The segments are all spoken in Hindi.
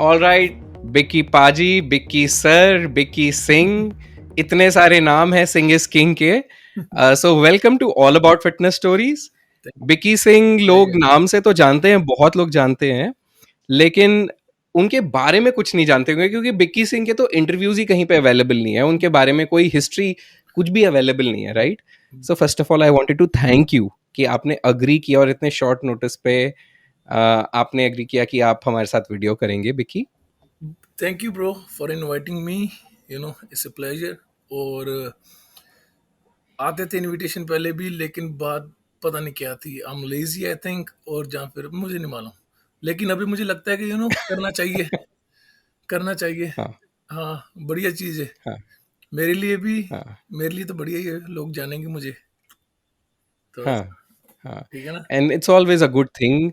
ऑल राइट, बिक्की पाजी, बिक्की सर, बिक्की सिंह, इतने सारे नाम हैं सिंह इज किंग के। So welcome to all about fitness stories. Bikki Singh लोग नाम से तो जानते हैं, बहुत लोग जानते हैं, लेकिन उनके बारे में कुछ नहीं जानते होंगे, क्योंकि बिक्की सिंह के तो इंटरव्यूज ही कहीं पे अवेलेबल नहीं है, उनके बारे में कोई हिस्ट्री कुछ भी अवेलेबल नहीं है, right? So first of all I wanted to thank you कि आपने अग्री किया और इतने शॉर्ट नोटिस पे आपने एग्री किया कि आप हमारे साथ वीडियो करेंगे, Bikki. Thank you bro for inviting me, it's a pleasure. और आते थे इनविटेशन पहले भी, लेकिन बात पता नहीं क्या थी, I am lazy I think, और जहाँ फिर मुझे नहीं मालूम। लेकिन अभी मुझे लगता है कि करना चाहिए, करना चाहिए। हाँ हाँ, बढ़िया चीज़ है हाँ मेरे लिए भी। हाँ मेरे लिए तो बढ़िया ही है, लोग जानेंगे मुझे, तो हाँ हाँ। ठीक है ना। And it's always a good thing.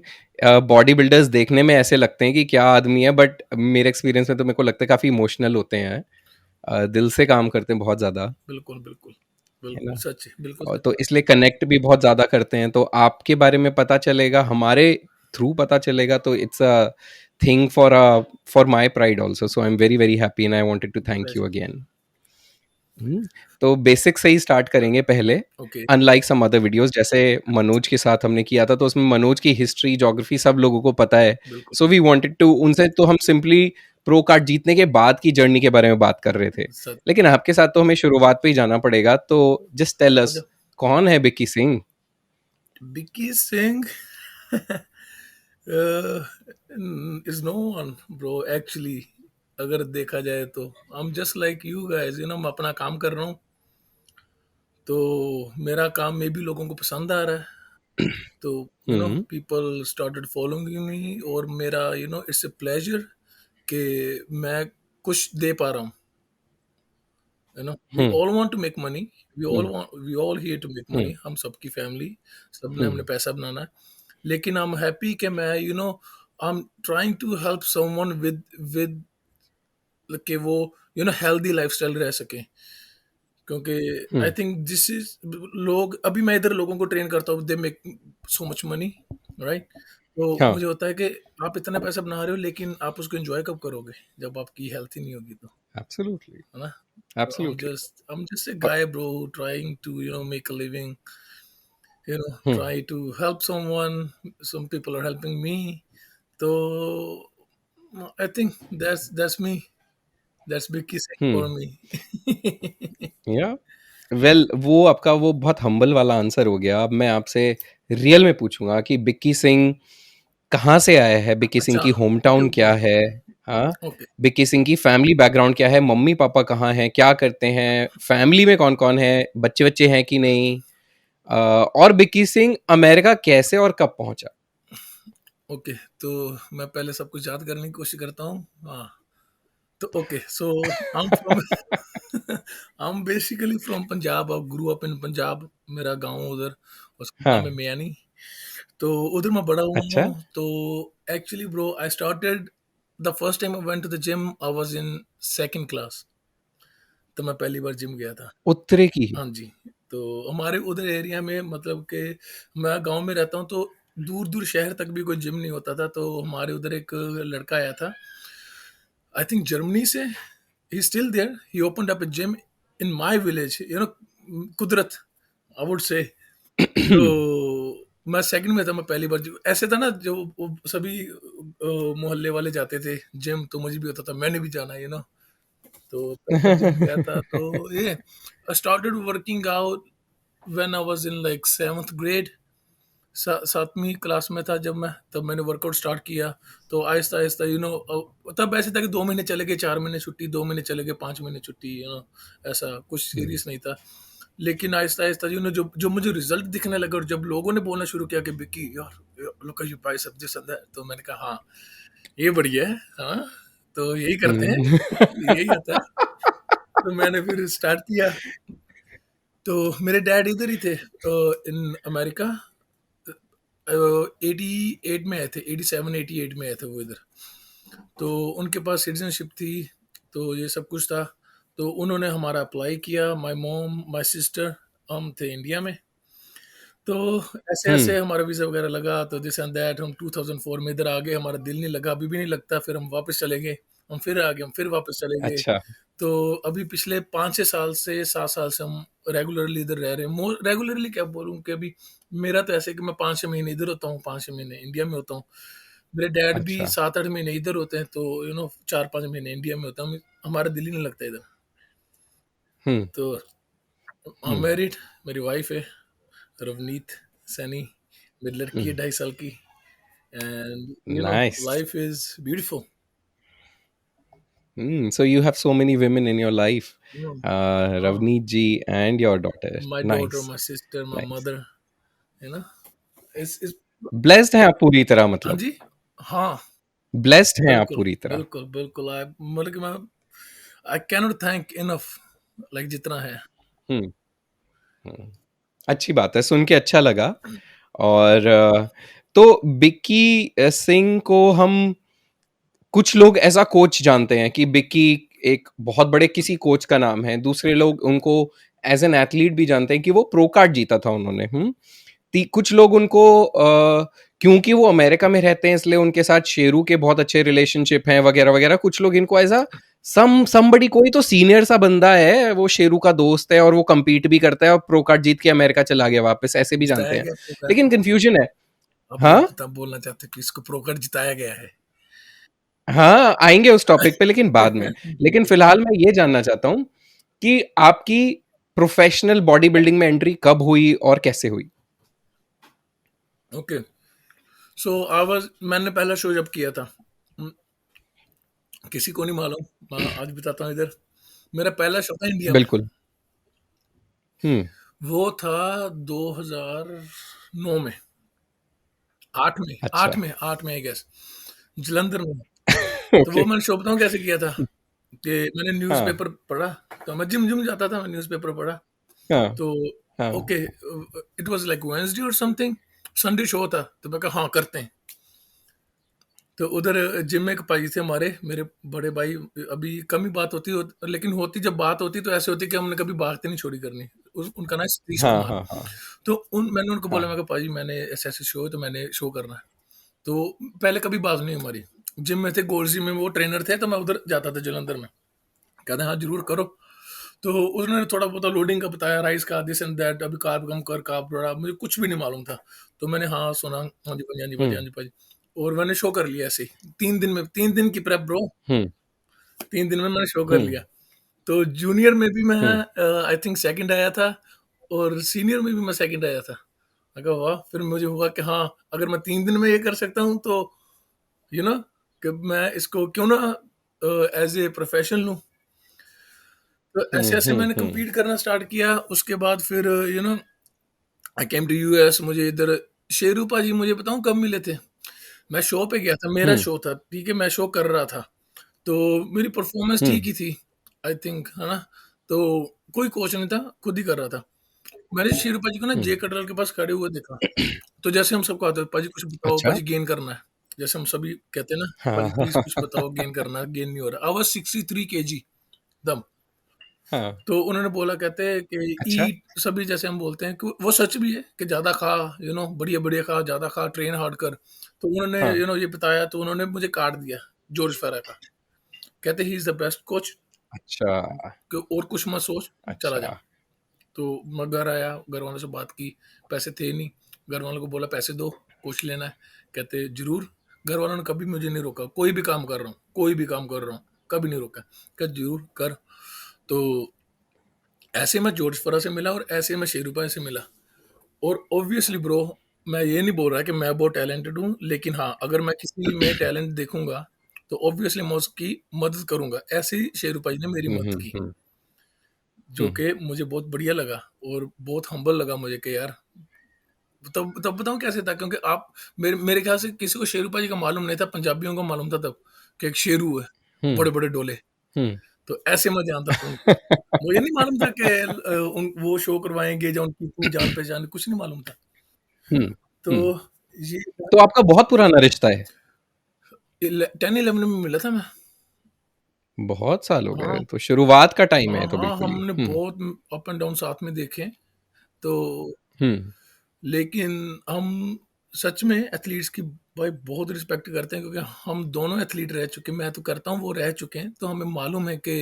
Body builders देखने में ऐसे लगते हैं कि क्या आदमी है, बट मेरे एक्सपीरियंस में तो मेरे को लगता है काफी इमोशनल होते हैं, दिल से काम करते हैं बहुत ज्यादा, बिल्कुल बिल्कुल है बिल्कुल ना? सच है, बिल्कुल और सच तो है। इसलिए कनेक्ट भी बहुत ज्यादा करते हैं, तो आपके बारे में पता चलेगा, हमारे थ्रू पता चलेगा, तो it's a thing for my pride also. So I am very very happy and I wanted to thank you pleasure. Again. तो बेसिक से ही स्टार्ट करेंगे पहले। Okay. Unlike some other videos, जैसे मनोज के साथ हमने किया था, तो उसमें मनोज की हिस्ट्री ज्योग्राफी सब लोगों को पता है। बिल्कुल सो वी वांटेड टू उनसे, तो हम सिंपली प्रो कार्ड जीतने के बाद की जर्नी के बारे में बात कर रहे थे, सच। लेकिन आपके साथ तो हमें शुरुआत पे ही जाना पड़ेगा। तो जस्ट टेल आ अस, जाओ। कौन है Bikki Singh? Bikki Singh is no one bro actually. अगर देखा जाए तो I am just like you guys, मैं अपना काम कर रहा हूँ, तो मेरा काम में भी लोगों को पसंद आ रहा है, तो हम्म पीपल स्टार्टेड फॉलोइंग मी, और मेरा इट्स अ प्लेजर कि मैं कुछ दे पा रहा हूँ। We hmm all want to make money, hmm we all here to make hmm money, हम सबकी फैमिली, सबने हमने हम्म पैसा बनाना है। लेकिन आई एम हैप्पी कि मैं I am trying to help someone with कि वो हेल्दी लाइफस्टाइल रह सके, क्योंकि I hmm, think this is, लोग अभी मैं इधर लोगों को ट्रेन करता हूँ, they make so much money, right? तो हाँ, मुझे होता है कि आप इतना पैसा बना रहे हो, लेकिन आप उसको एंजॉय कब करोगे जब आपकी हेल्थ ही नहीं होगी, तो एब्सोल्युटली है ना। So absolutely. I'm just a guy, bro, trying to make a living, hmm try to help someone. Some people are helping me. So I think that's me. That's big kissing for hmm me. या वेल, वो आपका वो बहुत हम्बल वाला आंसर हो गया। अब मैं आपसे रियल में पूछूंगा कि बिक्की सिंह कहाँ से आया है, बिक्की सिंह अच्छा, की होम ओके टाउन ओके क्या है, हाँ, ओके। बिक्की सिंह की फैमिली बैकग्राउंड क्या है, मम्मी पापा कहाँ हैं, क्या करते हैं, फैमिली में कौन कौन है, बच्चे बच्चे हैं कि नहीं, और बिक्की सिंह अमेरिका कैसे और कब पहुंचा? ओके, तो मैं पहले सब कुछ याद करने की कोशिश करता हूँ। हाँ, तो okay, so I am from I am basically from Punjab. I grew up in Punjab, मेरा गांव उधर, उसका नाम है हाँ, मियानी। तो उधर मैं बड़ा हुआ अच्छा, हूँ। तो actually bro, I started the first time I went to the gym, I was in second class, तो मैं पहली बार जिम गया था। उत्तरे की। हाँ जी। तो हमारे उधर एरिया में, मतलब कि मैं गांव में रहता हूँ, तो दूर दूर शहर तक भी कोई जिम नहीं होता था। तो हमारे उधर एक लड़का आया था, आई थिंक जर्मनी से, he still there, he opened up a gym in my village, Kudrat, I would से। तो मैं सेकंड में था, मैं पहली बार ऐसे था ना, जो वो सभी मोहल्ले वाले जाते थे जिम, तो मुझे भी होता था मैंने भी जाना, तो तब मैं जिम गया था। तो ये I started working out when I was in like 7th grade. 7वीं क्लास में था जब मैं, तब मैंने वर्कआउट स्टार्ट किया। तो आहिस्ता आहिस्ता तब ऐसे था कि 2 महीने चले गए, 4 महीने छुट्टी, 2 महीने चले गए, 5 महीने छुट्टी, ऐसा कुछ सीरियस नहीं था। लेकिन आहिस्ता आहिस्ता जो जो मुझे रिजल्ट दिखने लगा, और जब लोगों ने बोलना शुरू किया कि विक्की यार look at your biceps this and that, तो मैंने कहा हाँ ये बढ़िया है, हाँ तो यही करते हैं, हुँ। यही होता है। तो मैंने फिर स्टार्ट किया। तो मेरे डैड इधर ही थे इन अमेरिका। 88 में आए थे, 87-88 में आए थे वो इधर। तो उनके पास सिटीजनशिप थी, तो ये सब कुछ था। तो उन्होंने हमारा अप्लाई किया, माय मॉम माय सिस्टर, हम थे इंडिया में। तो ऐसे हुँ, ऐसे हमारा वीज़ा वगैरह लगा, तो दिस एंड दैट हम 2004 में इधर आ गए। हमारा दिल नहीं लगा, अभी भी नहीं लगता। फिर हम वापस चले गए, हम फिर आ गए, हम फिर वापस चले गए। अच्छा, तो अभी पिछले 5-6 साल से 7 साल से हम रेगुलरली इधर रह रहे हैं। मोर रेगुलरली क्या बोलूँ कि अभी मेरा तो ऐसे है कि मैं 5-6 महीने इधर होता हूँ, 5-6 महीने इंडिया में होता हूँ। मेरे डैड भी अच्छा। 7-8 महीने इधर होते हैं, तो 4-5 महीने इंडिया में होता हूँ। हमारा दिल ही नहीं लगता इधर। हुँ, तो आई एम हुँ, मैरिड, मेरी वाइफ है रवनीत सैनी, मेरी लड़की है हुँ। 2.5 साल की। And Nice. Life is beautiful. So you have so many women in your life, हाँ, Ravneet ji and your daughter. My daughter, Nice, my sister, my nice. Mother, है ना। इस ब्लेस्ड हैं आप पूरी तरह हाँ मतलब, जी, हाँ, ब्लेस्ड हैं आप बिल्कुल पूरी तरह। बिल्कुल बिल्कुल। आई मतलब कि मैं I can not thank enough, like जितना है। हुँ, हुँ। अच्छी बात है, सुन के अच्छा लगा। और तो बिक्की सिंह को हम कुछ लोग ऐसा कोच जानते हैं कि बिक्की एक बहुत बड़े किसी कोच का नाम है, दूसरे लोग उनको एज़ एन एथलीट भी जानते हैं कि वो प्रो कार्ड जीता था उन्होंने, कुछ लोग उनको क्योंकि वो अमेरिका में रहते हैं इसलिए उनके साथ शेरू के बहुत अच्छे रिलेशनशिप हैं वगैरह वगैरह। कुछ लोग इनको एज अ समबडी, कोई तो सीनियर सा बंदा है, वो शेरू का दोस्त है और वो compete भी करता है और प्रो कार्ड जीत के अमेरिका चला गया वापस, ऐसे भी जानते जिताया हैं। गया प्रोकर। लेकिन कंफ्यूजन है। अब हाँ, तब बोलना चाहते कि इसको प्रोकर जिताया गया है। हाँ, आएंगे उस टॉपिक पे लेकिन बाद में। लेकिन फिलहाल मैं ये जानना चाहता हूँ कि आपकी प्रोफेशनल बॉडी बिल्डिंग में एंट्री कब हुई और कैसे हुई? ओके, सो आई वाज मैंने पहला शो जब किया था, हम्म, किसी को नहीं मालूम, मैं आज बताता हूँ इधर। मेरा पहला शो था इंडिया में। बिल्कुल। हम्म। वो था 2009 में, 8 अच्छा। में 8 में आई गेस, जलंधर में। तो ओके। वो मैंने शो बताऊँ कैसे किया था, कि मैंने हाँ, न्यूज़पेपर पढ़ा। तो मैं जिम जिम जाता था, मैं न्यूज़पेपर पढ़ा। हाँ, तो हाँ, okay, it was like Wednesday और समथिंग, संडे शो था। तो मैं कहा हाँ करते हैं। तो उधर जिम में एक भाई थे हमारे, मेरे बड़े भाई। अभी कम ही बात होती लेकिन होती जब बात होती तो ऐसे होती कि हमने कभी बात ही नहीं छोड़ी करनी। उनका नाम सतीश हाँ, कुमार। हाँ, हाँ, तो मैंने उनको बोला, मैं हाँ, कहा भाजी मैंने ऐसे ऐसे शो है, तो मैंने शो करना है। तो पहले कभी बात नहीं हमारी। जिम में थे, गोल्ड जिम में वो ट्रेनर थे, तो मैं उधर जाता था जलंधर में। कहते हाँ जरूर करो। तो उन्होंने थोड़ा बहुत लोडिंग का बताया, राइस का, दिस एंड दैट, अभी कार्ब कम कर, कार्ब बढ़ा, मुझे कुछ भी नहीं मालूम था। तो मैंने हाँ सुना, हाँ जी भाजी, हाँ जी भाजी, हाँ हुँ, जी भाजी। और मैंने शो कर लिया ऐसे ही 3 दिन में, 3 दिन की प्रेप ब्रो। हुँ, 3 दिन में मैंने शो कर हुँ, लिया। तो जूनियर में भी मैं हुँ, आई थिंक सेकंड आया था, और सीनियर में भी मैं सेकंड आया था। मैं कहा वाह, फिर मुझे हुआ कि हाँ, अगर मैं 3 दिन में ये कर सकता हूँ तो यू नो कि मैं इसको क्यों ना एज ए प्रोफेशन लूँ। तो ऐसे हुँ, ऐसे हुँ, मैंने हुँ, compete करना स्टार्ट किया। उसके बाद फिर आई केम टू यूएस। मुझे इधर शेरू पाजी, मुझे बताऊं कब मिले थे। मैं शो पे गया था, मेरा हुँ, शो था, ठीक है, मैं शो कर रहा था। तो मेरी परफॉर्मेंस हुँ, ठीक ही थी, आई थिंक, है ना। तो कोई कोच नहीं था, खुद ही कर रहा था। मैंने शेरू पाजी को ना हुँ। जे कटरल के पास खड़े हुए देखा। तो जैसे हम सबको आते हैं, पाजी कुछ बताओ, अच्छा। पाजी गेन करना है। जैसे हम सभी कहते हैं ना, हाँ, पाजी प्लीज कुछ हाँ, बताओ, गेन करना है, गेन नहीं हो रहा। आई वाज 63 केजी दम। हाँ। तो उन्होंने बोला, कहते हैं कि अच्छा। ईट, सभी जैसे हम बोलते हैं कि वो सच भी है कि ज़्यादा खा, बढ़िया बढ़िया खा, ज़्यादा खा, ट्रेन हार्ड कर। तो उन्होंने हाँ, ये बताया, तो उन्होंने मुझे कार्ड दिया जॉर्ज फेरा का। कहते he is the best coach, अच्छा, और कुछ मत सोच, चला जा। अच्छा। तो मैं घर आया, घर वालों से बात की, पैसे थे नहीं। घर वालों को बोला पैसे दो, कोच लेना है, कहते जरूर। घर वालों ने कभी मुझे नहीं रोका, कोई भी काम कर रहा हूँ, कोई भी काम कर रहा हूँ, कभी नहीं रोका, कह जरूर कर। तो ऐसे मैं जॉर्ज फरा से मिला और ऐसे मैं शेरूपा से मिला। और ऑब्वियसली ब्रो, मैं ये नहीं बोल रहा कि मैं बहुत टैलेंटेड हूँ, लेकिन हाँ, अगर मैं किसी में टैलेंट देखूंगा तो ऑब्वियसली मैं उसकी मदद करूंगा। ऐसे ही शेरूपा जी ने मेरी मदद की, हम्म। जो कि मुझे बहुत बढ़िया लगा और बहुत हम्बल लगा मुझे कि यार। तब तब बताऊं कैसे था, क्योंकि आप मेरे ख्याल से किसी को शेरूपा जी का मालूम नहीं था, पंजाबियों को मालूम था तब कि एक शेरू है, हम्म। बड़े बड़े डोले। हम्म। तो ऐसे मैं जानता था उनको। मुझे नहीं मालूम था कि वो शो करवाएंगे या उनकी इतनी जान पहचान, कुछ नहीं मालूम था। हम्म। तो हम्म। ये तो आपका बहुत पुराना रिश्ता है? 10-11 में मिला था मैं। बहुत साल हो हाँ गए, तो शुरुआत का टाइम हाँ है तो हाँ, बिल्कुल ही। हमने बहुत अप एंड डाउन साथ में देखे। तो हम्म। लेकिन हम सच में एथलीट्स की भाई बहुत रिस्पेक्ट करते हैं, क्योंकि हम दोनों एथलीट रह चुके हैं। मैं तो करता हूँ, वो रह चुके हैं, तो हमें मालूम है कि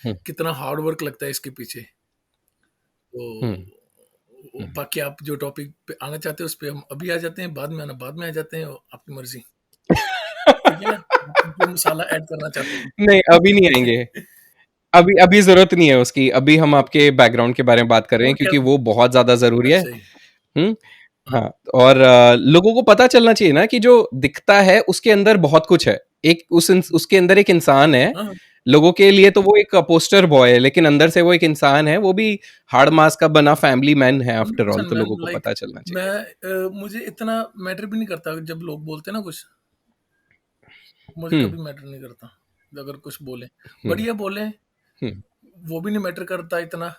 हम्म। कितना हार्ड वर्क लगता है इसके पीछे। तो हम्म। हम्म। बाकी आप जो टॉपिक पे आना चाहते हैं उस पे हम अभी आ जाते हैं, बाद में आना बाद में आ जाते हैं, आपकी मर्जी। ठीक है, आप जो मसाला ऐड करना चाहते नहीं, अभी नहीं आएंगे। हैं। अभी अभी जरूरत नहीं है उसकी। अभी हम आपके बैकग्राउंड के बारे में बात कर रहे हैं और क्या। क्योंकि वो बहुत ज्यादा जरूरी है। अच्छा ही। हम्म। हाँ, हाँ। और लोगों को पता चलना चाहिए ना कि जो दिखता है उसके अंदर बहुत कुछ है। उसके अंदर एक इंसान है। हाँ, लोगों के लिए तो वो एक पोस्टर बॉय है, लेकिन अंदर से वो एक इंसान है, वो भी हार्ड मास का बना फैमिली मैन है आफ्टर ऑल, 100% तो मैन, लोगों को लाइक पता चलना मैं चाहिए। मुझे इतना मैटर भी नहीं करता जब लोग बोलते हैं ना कुछ। मुझे हम्म। कभी मैटर नहीं करता अगर कुछ बोले, हम्म। बढ़िया बोले, हम्म। वो भी नहीं मैटर करता इतना,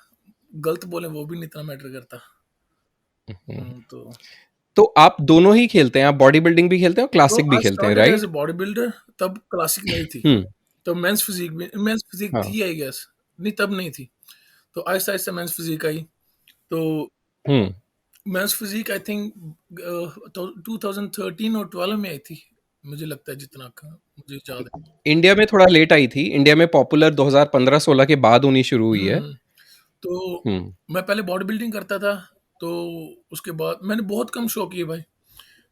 गलत बोले वो भी नहीं इतना मैटर करता। हम्म। तो तो आप दोनों ही खेलते हैं? आप बॉडी बिल्डिंग भी खेलते हैं और ब्रो, क्लासिक भी आई खेलते हैं, started as right? A bodybuilder, तब क्लासिक नहीं थी। हम्म। तो मेंस फिजिक हाँ। थी आई गेस, नहीं तब नहीं थी। तो आहिस्ता आहिस्ता मेंस फिजिक आई। तो हम्म। मेंस फिजिक आई थिंक तो 2013 और 12 में आई थी, मुझे लगता है, जितना मुझे याद है। इंडिया में थोड़ा लेट आई थी। इंडिया में पॉपुलर 2015-16 के बाद होनी शुरू हुई है। हम्म। तो हम्म। मैं पहले बॉडी बिल्डिंग करता था। तो उसके बाद मैंने बहुत कम शो किए भाई।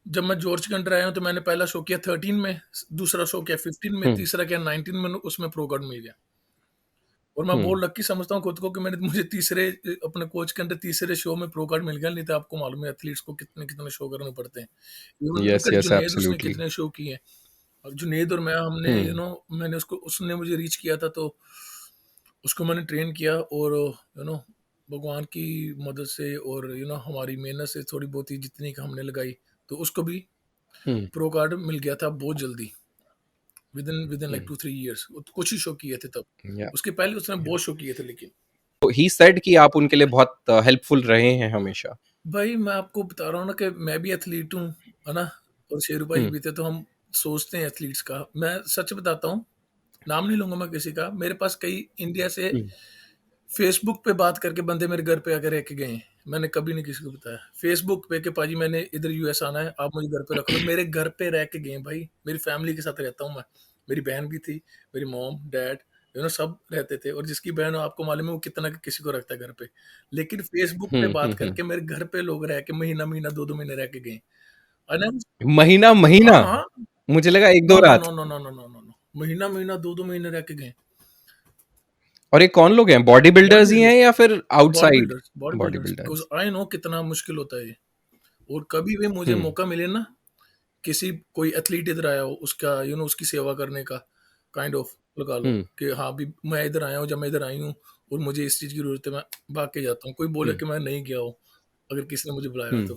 जब मैं जॉर्ज के अंडर आया हूँ तो मैंने पहला शो किया 13 में, दूसरा शो किया 15 में, हम्म। तीसरा किया 19 में, उसमें प्रो कार्ड मिल गया। और मैं हम्म। बहुत लकी समझता हूँ खुद को कि मुझे तीसरे, अपने कोच के अंदर तीसरे शो में प्रो कार्ड मिल गया। नहीं तो आपको मालूम है एथलीट्स को कितने कितने शो करने पड़ते हैं। Even yes look at yes, Junaid, उसने एब्सोल्युटली। कितने शो किए हैं। और जुनेद और मैं, हमने हम्म। मैंने उसको, उसने मुझे रीच किया था, तो उसको मैंने ट्रेन किया। और भगवान की मदद से और हमारी मेहनत से थोड़ी बहुत ही जितनी का हमने लगाई, तो उसको भी हम्म। प्रो कार्ड मिल गया था बहुत जल्दी। With in like hmm. 2-3 years। कुछ ही शो किए थे तब, या उसके पहले उसने बहुत शो किए थे। लेकिन ही सेड कि आप उनके लिए बहुत हेल्पफुल रहे हैं हमेशा। भाई मैं आपको बता रहा हूँ ना कि मैं भी एथलीट हूँ, है ना। और शेरू भाई हम्म। भी थे, तो हम सोचते हैं एथलीट्स का। मैं सच बताता हूँ, नाम नहीं लूंगा मैं किसी का, मेरे पास कई इंडिया से हम्म। फेसबुक पे बात करके बंदे मेरे घर पे आकर रह के गए हैं। मैंने कभी नहीं किसी को बताया फेसबुक पे कि पाजी मैंने इधर यूएस आना है, आप मुझे घर पे रख लो। मेरे घर पे रह के गए भाई, मेरी फैमिली के साथ रहता हूँ मैं। मेरी बहन भी थी, मेरी मॉम डैड, सब रहते थे। और जिसकी बहन हो आपको मालूम है वो कितना किसी को रखता है घर पे। लेकिन फेसबुक पे बात हम्म। करके मेरे घर पे लोग रह के महीना महीना 2-2 महीने रह के गए। अनंत। महीना महीना? हाँ हाँ। मुझे लगा एक नो दो नो रात। No no no no no no no, महीना महीना 2-2 महीने रह के गए। और ये कौन लोग हैं? बॉडी बॉडी बिल्डर्स ही हैं बिल्डर्स, या फिर body outside builders, body body builders, because builders? I know कितना मुश्किल होता है ये। और कभी भी मुझे हम्म। मौका मिले ना, किसी कोई एथलीट इधर आया हो, उसका उसकी सेवा करने का, काइंड ऑफ लगा लो हम्म। कि हाँ भी मैं इधर आया हूँ, जब मैं इधर आई हूँ और मुझे इस चीज़ की जरूरत है, मैं भाग के जाता हूँ। कोई बोले हम्म। कि मैं नहीं गया हूँ, अगर किसी ने मुझे बुलाया हो, हम्म। तो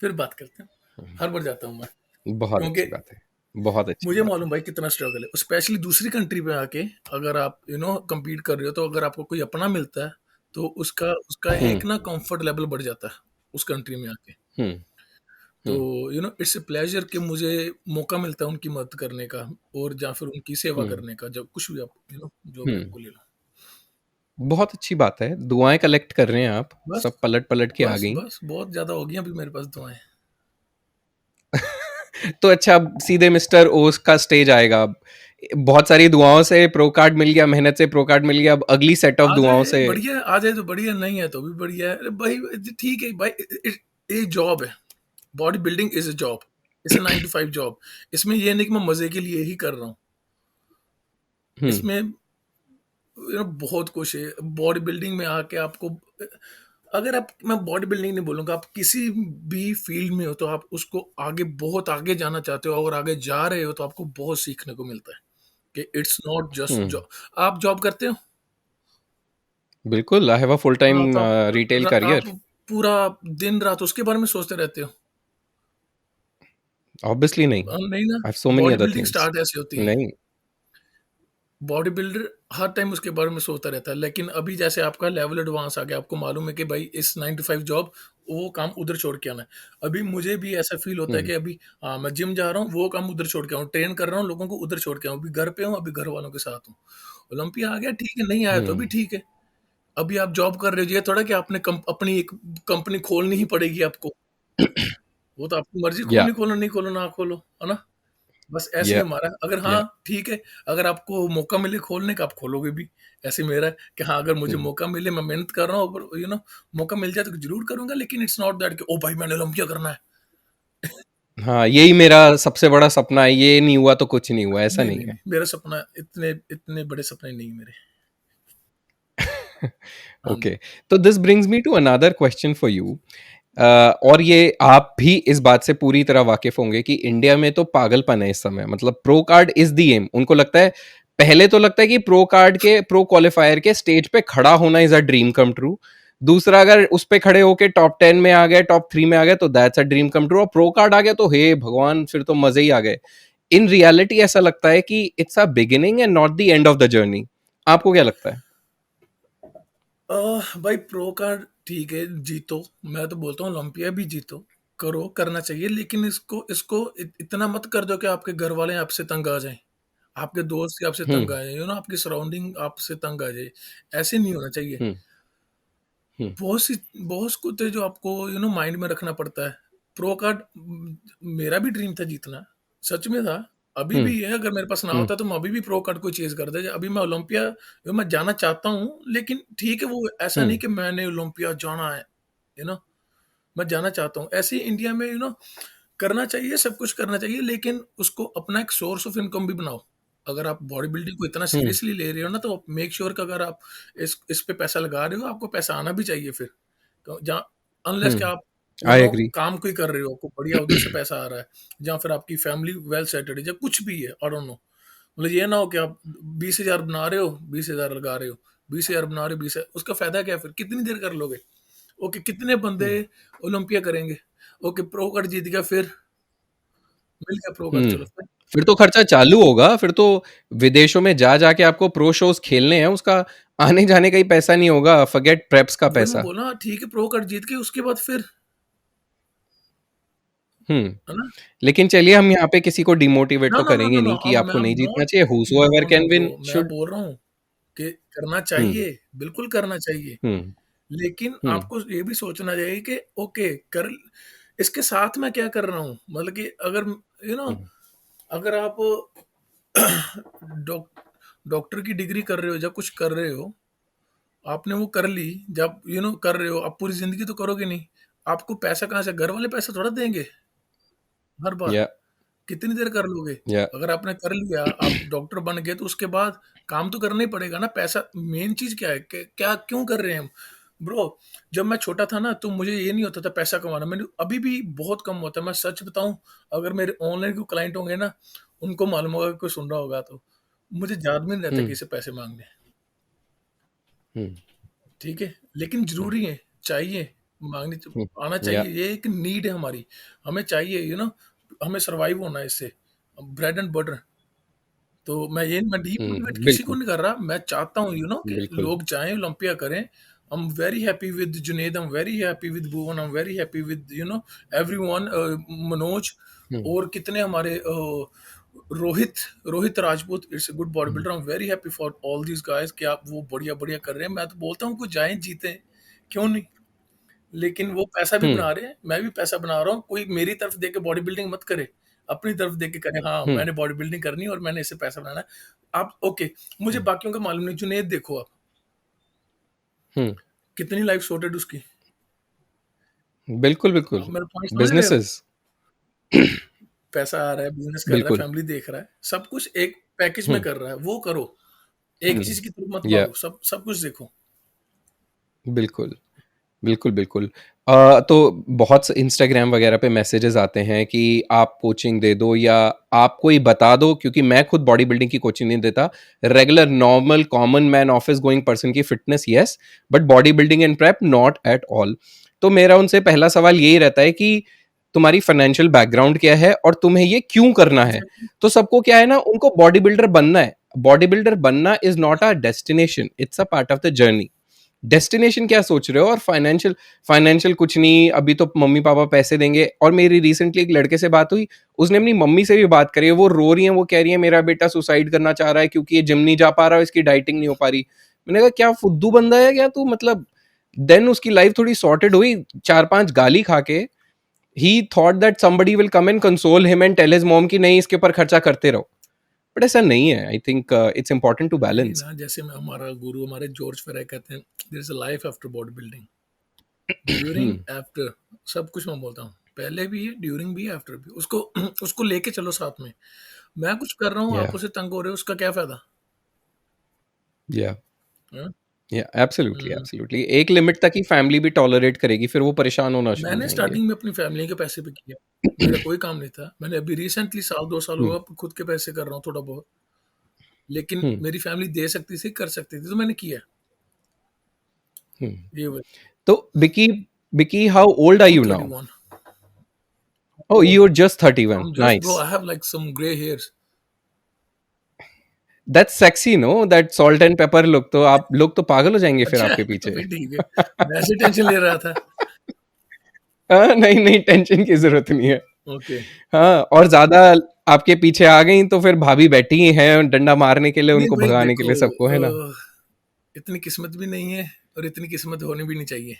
फिर बात करते हैं। हर बार जाता हूँ मैं, बहुत क्योंकि अच्छी बात है। बहुत अच्छी मुझे बात है। मालूम भाई कितना स्ट्रगल है, स्पेशली दूसरी कंट्री पे आके। अगर आप compete कर रहे हो, तो अगर आपको कोई अपना मिलता है, तो उसका उसका हम्म। एक ना कंफर्ट लेवल बढ़ जाता है उस कंट्री में आके। हम्म। तो हम्म। इट्स ए प्लेजर कि मुझे मौका मिलता है उनकी मदद करने का, और या फिर उनकी सेवा हम्म। करने का, जब कुछ भी आप जो भी हम्म। आपको ले लो। बहुत अच्छी बात है। दुआएं कलेक्ट कर रहे हैं आप। बस सब पलट पलट के आ बस गई। बस बहुत ज्यादा हो गई अभी मेरे पास दुआएं। तो अच्छा, अब सीधे मिस्टर ओस का स्टेज आएगा अब। बहुत सारी दुआओं से प्रो कार्ड मिल गया, मेहनत से प्रो कार्ड मिल गया, अब अगली सेट ऑफ आ दुआओं जाए से। बढ़िया, आ जाए तो बढ़िया, नहीं है तो भी बढ़िया है। अरे भाई ठीक है भाई, ये जॉब है। Body building is a job, it's a 9 to 5 job. इसमें ये नहीं कि मैं मजे के लिए ही कर रहा हूँ। हुँ, इसमें बहुत कुछ है बॉडी बिल्डिंग में आके आपको। अगर आप, मैं बॉडी बिल्डिंग नहीं बोलूंगा, आप किसी भी फील्ड में हो तो आप उसको आगे, बहुत आगे जाना चाहते हो, और आगे जा रहे हो तो आपको बहुत सीखने को मिलता है कि it's not just hmm. Job. आप जॉब करते हो? बिल्कुल, I have a full time हाँ, तो रिटेल आप करियर। पूरा दिन रात उसके बारे में सोचते रहते हो? ऑब्वियसली नहीं। नहीं ना। I have so many body other building things. Start ऐसे होती है। नहीं। बॉडी बिल्डर हर टाइम उसके बारे में सोचता रहता है, लेकिन अभी जैसे आपका लेवल एडवांस आ गया, आपको मालूम है कि भाई इस 9 to 5 जॉब, वो काम उधर छोड़ के आना है। अभी मुझे भी ऐसा फील होता है हुँ, कि अभी हाँ, मैं जिम जा रहा हूँ, वो काम उधर छोड़ के आऊँ, ट्रेन कर रहा हूँ लोगों को, उधर छोड़ के आऊँ, अभी घर पे हूँ, अभी घर वालों के साथ हूँ। ओलंपिया आ गया ठीक है, नहीं आया तो हुँ। भी ठीक है। अभी आप जॉब कर रहे हो, ये थोड़ा कि आपने अपनी एक कंपनी खोलनी ही पड़ेगी आपको। वो तो आपकी मर्जी, या खोलनी खोलो, नहीं खोलो, ना खोलो, है ना? बस ऐसे ही या हमारा, अगर या हाँ, ठीक है, अगर आपको मौका मिले खोलने का, आप खोलोगे भी। ऐसे मेरा है कि हाँ, अगर मुझे हुँ। मौका मिले, मैं मेहनत कर रहा हूँ, पर मौका मिल जाए तो ज़रूर करूँगा, लेकिन इट्स नॉट दैट कि ओ भाई मैंने ओलंपिया करना है। हाँ, यही मेरा सबसे बड़ा सपना है, ये नहीं हुआ तो कुछ नहीं हुआ, ऐसा नहीं, नहीं नहीं, है। नहीं, मेरा सपना इतने इतने बड़े सपने नहीं मेरे। हाँ जी। ओके, तो this brings me to another question for you. और ये आप भी इस बात से पूरी तरह वाकिफ होंगे कि इंडिया में तो पागलपन है इस समय, मतलब pro card is the aim. उनको लगता है, पहले तो लगता है कि प्रो कार्ड के, प्रो क्वालिफायर के स्टेज पे खड़ा होना is a dream come true. दूसरा, अगर उस पे खड़े होके टॉप 10 में आ गए, टॉप 3 में आ गए, तो that's a dream come true. और प्रो कार्ड आ गया तो हे भगवान, फिर तो मजे ही आ गए। इन रियलिटी ऐसा लगता है कि it's a beginning and not the end of the journey. आपको क्या लगता है? भाई प्रो का ठीक है, जीतो। मैं तो बोलता हूँ ओलंपिया भी जीतो, करो, करना चाहिए, लेकिन इसको इसको इतना मत कर दो कि आपके घर वाले आपसे तंग आ जाएं, आपके दोस्त आपसे तंग हम्म। आ जाए, आपकी सराउंडिंग आपसे तंग आ जाए। ऐसे नहीं होना चाहिए। हम्म। हम्म। बहुत सी कुछ है जो आपको माइंड में रखना पड़ता है। प्रो कार्ड मेरा भी ड्रीम था जीतना, सच में था, अभी हम्म। भी है। अगर मेरे पास ना हम्म। होता तो मैं अभी भी प्रो कार्ड को चेज करता। अभी मैं ओलंपिया मैं जाना चाहता हूँ, लेकिन ठीक है, वो ऐसा नहीं हम्म। कि मैंने ओलंपिया जाना है, यू नो मैं जाना चाहता हूँ। ऐसे ही इंडिया में करना चाहिए, सब कुछ करना चाहिए, लेकिन उसको अपना एक सोर्स ऑफ इनकम भी बनाओ। अगर आप बॉडी बिल्डिंग को इतना हम्म। सीरियसली ले रहे हो ना, तो मेक श्योर कि अगर आप इस पे पैसा लगा रहे हो, आपको पैसा आना भी चाहिए फिर। तो जहाँ, अनलेस कि हम्म। आप आई एग्री। काम कोई कर रहे हो, आपको बढ़िया उधर से पैसा आ रहा है, जहाँ फिर आपकी फैमिली वेल सेटल्ड है, या कुछ भी है, आई डोंट नो। मतलब ये ना हो कि आप 20,000 बना रहे हो, 20,000 लगा रहे हो, 20,000 बना रहे हो, 20,000, उसका फायदा क्या है फिर? कितनी देर कर लोगे? ओके, कितने बंदे हम्म। ओलंपिया करेंगे? ओके, प्रो कार्ड जीत गया, फिर मिल गया प्रो कार्ड, हम्म। चलो फिर। फिर तो खर्चा चालू होगा, फिर तो विदेशों में जा जाके आपको प्रो शोज खेलने हैं, उसका आने जाने का ही पैसा नहीं होगा, फॉरगेट प्रेप्स का वही मैं पैसा। बोला, ठीक है, प्रो कार्ड जीत के उसके बाद फिर, हम्म। है ना? लेकिन चलिए, हम यहाँ पे किसी को डिमोटिवेट नो, तो नो, नो, करेंगे नो, नो, नहीं कि हम आपको I'm नहीं जीतना not, चाहिए, no, whosoever no can bro, win मैं शुड। बोल रहा हूँ कि करना हम्म। चाहिए, बिल्कुल करना चाहिए, हम्म। लेकिन हम्म। आपको ये भी सोचना चाहिए कि ओके, कर, इसके साथ मैं क्या कर रहा हूँ? मतलब कि अगर यू नो हम्म। अगर आप डॉक्टर की डिग्री कर रहे हो, या कुछ कर रहे हो, आपने वो कर ली, जब कर रहे हो, आप पूरी जिंदगी तो करोगे नहीं। आपको पैसा कहाँ से? घर वाले पैसा थोड़ा देंगे हर बार। या कितनी देर कर लोगे? या अगर आपने कर लिया, आप डॉक्टर बन गए, तो उसके बाद काम तो करना ही पड़ेगा ना। पैसा मेन चीज़ क्या है? क्या क्यों कर रहे हैं हम? ब्रो, जब मैं छोटा था ना, तो मुझे ये नहीं होता था पैसा कमाना। मैंने अभी भी बहुत कम होता है, मैं सच बताऊँ। अगर मेरे ऑनलाइन कोई क्लाइंट होंगे ना, उनको मालूम होगा, कोई सुन रहा होगा तो, मुझे याद भी नहीं रहता हम्म। किसी पैसे माँगने। हम्म। ठीक है? लेकिन हम्म। ज़रूरी है, चाहिए, माँगनी च आना या चाहिए, ये एक नीड है हमारी। हमें चाहिए, हमें सर्वाइव होना है इससे, ब्रेड एंड बटर। तो मैं डीमोटिवेट किसी को बिल्कुल। नहीं कर रहा। मैं चाहता हूँ कि बिल्कुल। लोग जाएँ, ओलंपिया करें। I am very happy with Junaid, I am very happy with Bhuvan, I am very happy with everyone, Manoj, hmm. और कितने हमारे Rohit Rohit Rajput it's a good body hmm. Builder. I am very happy for all these guys कि आप वो बढ़िया-बढ़िया कर रहे हैं। मैं तो बोलता हूँ कि जाएँ, जीतें, क्यों नहीं? लेकिन वो पैसा भी हम्म। बना रहे हैं, मैं भी पैसा बना रहा हूँ। कोई मेरी तरफ देख के बॉडी बिल्डिंग मत करे, अपनी तरफ देख के करे, हाँ, हम्म। मैंने बॉडी बिल्डिंग करनी है और मैंने इससे पैसा बनाना है। आप ओके, मुझे हम्म। बाकियों का मालूम नहीं। जुनैद देखो आप, हम्म। कितनी लाइफ सॉर्टेड उसकी। बिल्कुल, बिल्कुल। आप मेरा पॉइंट समझ रहे हो? बिज़नेसेस। पैसा आ रहा है, बिज़नेस कर रहा है, बिल्कुल। फैमिली देख रहा है, सब कुछ एक पैकेज में हुँ, कर रहा है, वो करो। एक हुँ। चीज़ की तरफ मत या भागो, सब सब कुछ देखो। बिल्कुल। बिल्कुल, बिल्कुल। तो बहुत स इंस्टाग्राम वगैरह पे मैसेजेस आते हैं कि आप कोचिंग दे दो या आप कोई बता दो, क्योंकि मैं खुद बॉडी बिल्डिंग की कोचिंग नहीं देता। Regular normal common man office going person की fitness yes, but body building and prep not at all. तो मेरा उनसे पहला सवाल यही रहता है कि तुम्हारी फाइनेंशियल बैकग्राउंड क्या है और तुम्हें ये क्यों करना है? एग्ज़ैक्टली। तो सबको क्या है ना, उनको बॉडी बिल्डर बनना है। बॉडी बिल्डर बनना is not a destination, it's a part of the journey. Destination क्या सोच रहे हो? और फाइनेंशियल फाइनेंशियल कुछ नहीं, अभी तो मम्मी पापा पैसे देंगे। और मेरी रिसेंटली एक लड़के से बात हुई, उसने अपनी मम्मी से भी बात करी है, वो रो रही है, वो कह रही है मेरा बेटा सुसाइड करना चाह रहा है क्योंकि ये जिम नहीं जा पा रहा है, इसकी डाइटिंग नहीं हो पा रही। मैंने कहा क्या फुद्दू बंदा है क्या तू, मतलब देन उसकी लाइफ थोड़ी सॉर्टेड हुई, चार पांच गाली खा के ही thought that somebody will come and console him and tell his mom कि नहीं इसके ऊपर खर्चा करते रहो। बट ऐसा नहीं है। I think it's important to वही बैलेंस। ना, जैसे में हमारा गुरु हमारे जॉर्ज फेराय कहते हैं, there is a life after bodybuilding, during, after, सब कुछ मैं बोलता हूँ। पहले भी है, ड्यूरिंग भी है, आफ्टर भी। उसको उसको लेके चलो साथ में। मैं कुछ कर रहा हूँ, या आप उससे तंग हो रहे हो, उसका क्या फ़ायदा? या हाँ? या एब्सोल्युटली, हुँ। एब्सोल्युटली। एक लिमिट तक ही फैमिली भी टॉलरेट करेगी, फिर वो परेशान होना शुरू हो मैंने जाएंगे। स्टार्टिंग में अपनी फैमिली के पैसे पे किया। मेरा कोई काम नहीं था। मैंने अभी रिसेंटली साल 2 साल हम्म, हुआ खुद के पैसे कर रहा हूँ थोड़ा बहुत। लेकिन हम्म, मेरी फैमिली दे सकती थी, कर सकती थी, तो मैंने किया। हम्म। ये वही। तो Bikki, Bikki how old are I'm you now? 31. Oh Oh, you are just 31, I'm just bro, nice. I have like some gray hairs. That's sexy no, that salt and pepper look. तो आप लोग तो पागल हो जाएंगे फिर अच्छा है, आपके तो पीछे। फिर ठीक है। मैं ऐसे टेंशन ले रहा था। हाँ, नहीं नहीं, टेंशन की जरूरत नहीं है। ओके। हाँ, और ज्यादा आपके पीछे आ गई तो फिर भाभी बैठी ही हैं डंडा मारने के लिए, नहीं उनको भाई भगाने के देखो, लिए सबको, है ना? इतनी किस्मत भी नहीं है और इतनी किस्मत होनी भी नहीं चाहिए।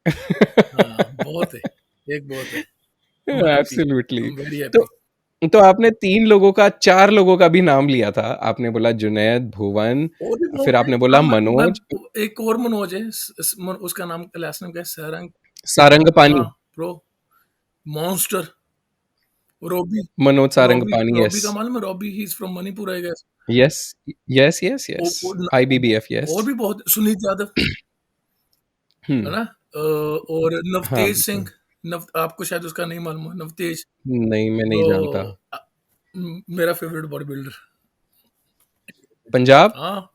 हाँ, बहुत है। एक बहुत है। I am happy. I absolutely. Am very तो हैप्पी। तो आपने 3 लोगों का 4 लोगों का भी नाम लिया था। आपने बोला जुनैद, भुवन, और भी फिर बहुत है। आपने बोला हाँ, मनोज, एक और मनोज है, उसका नाम लास्ट नेम क्या है? सारंग। हाँ, Sarangpani. Bro, monster. Robby. Manoj Robby Sarangpani, Robby yes. का मालूम है? Robby, he is from Manipur I guess. Yes, yes, yes, yes. और, आईबीबीएफ, यस। और भी बहुत, सुनीत यादव, है हुँ, ना? और हाँ, नवतेज सिंह। आपको शायद उसका नहीं मालूम है, नवतेज। नहीं मैं नहीं ब्रो, जानता। मेरा फेवरेट बॉडी बिल्डर। पंजाब? हाँ।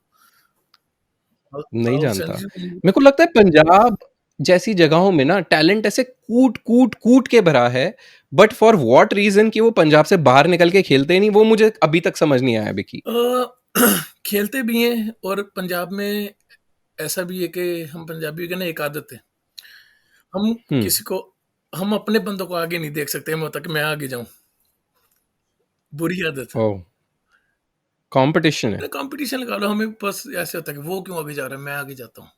नहीं I'll जानता। send you the link. मेरे को लगता है पंजाब जैसी जगहों में ना टैलेंट ऐसे कूट के भरा है, बट फॉर व्हाट रीज़न कि वो पंजाब से बाहर निकल के खेलते ही नहीं, वो मुझे अभी तक समझ नहीं आया बिकी। अ, खेलते भी हैं, और पंजाब में ऐसा भी है कि हम पंजाबी की ना एक आदत है, हम हुँ, किसी को, हम अपने बंदों को आगे नहीं देख सकते, हमें होता है कि मैं आगे जाऊं। बुरी आदत। ओह! कॉम्पिटिशन है। ना कंपटीशन लगा लो, हमें बस ऐसे होता है कि वो क्यों आगे जा रहा है, मैं आगे जाता हूँ,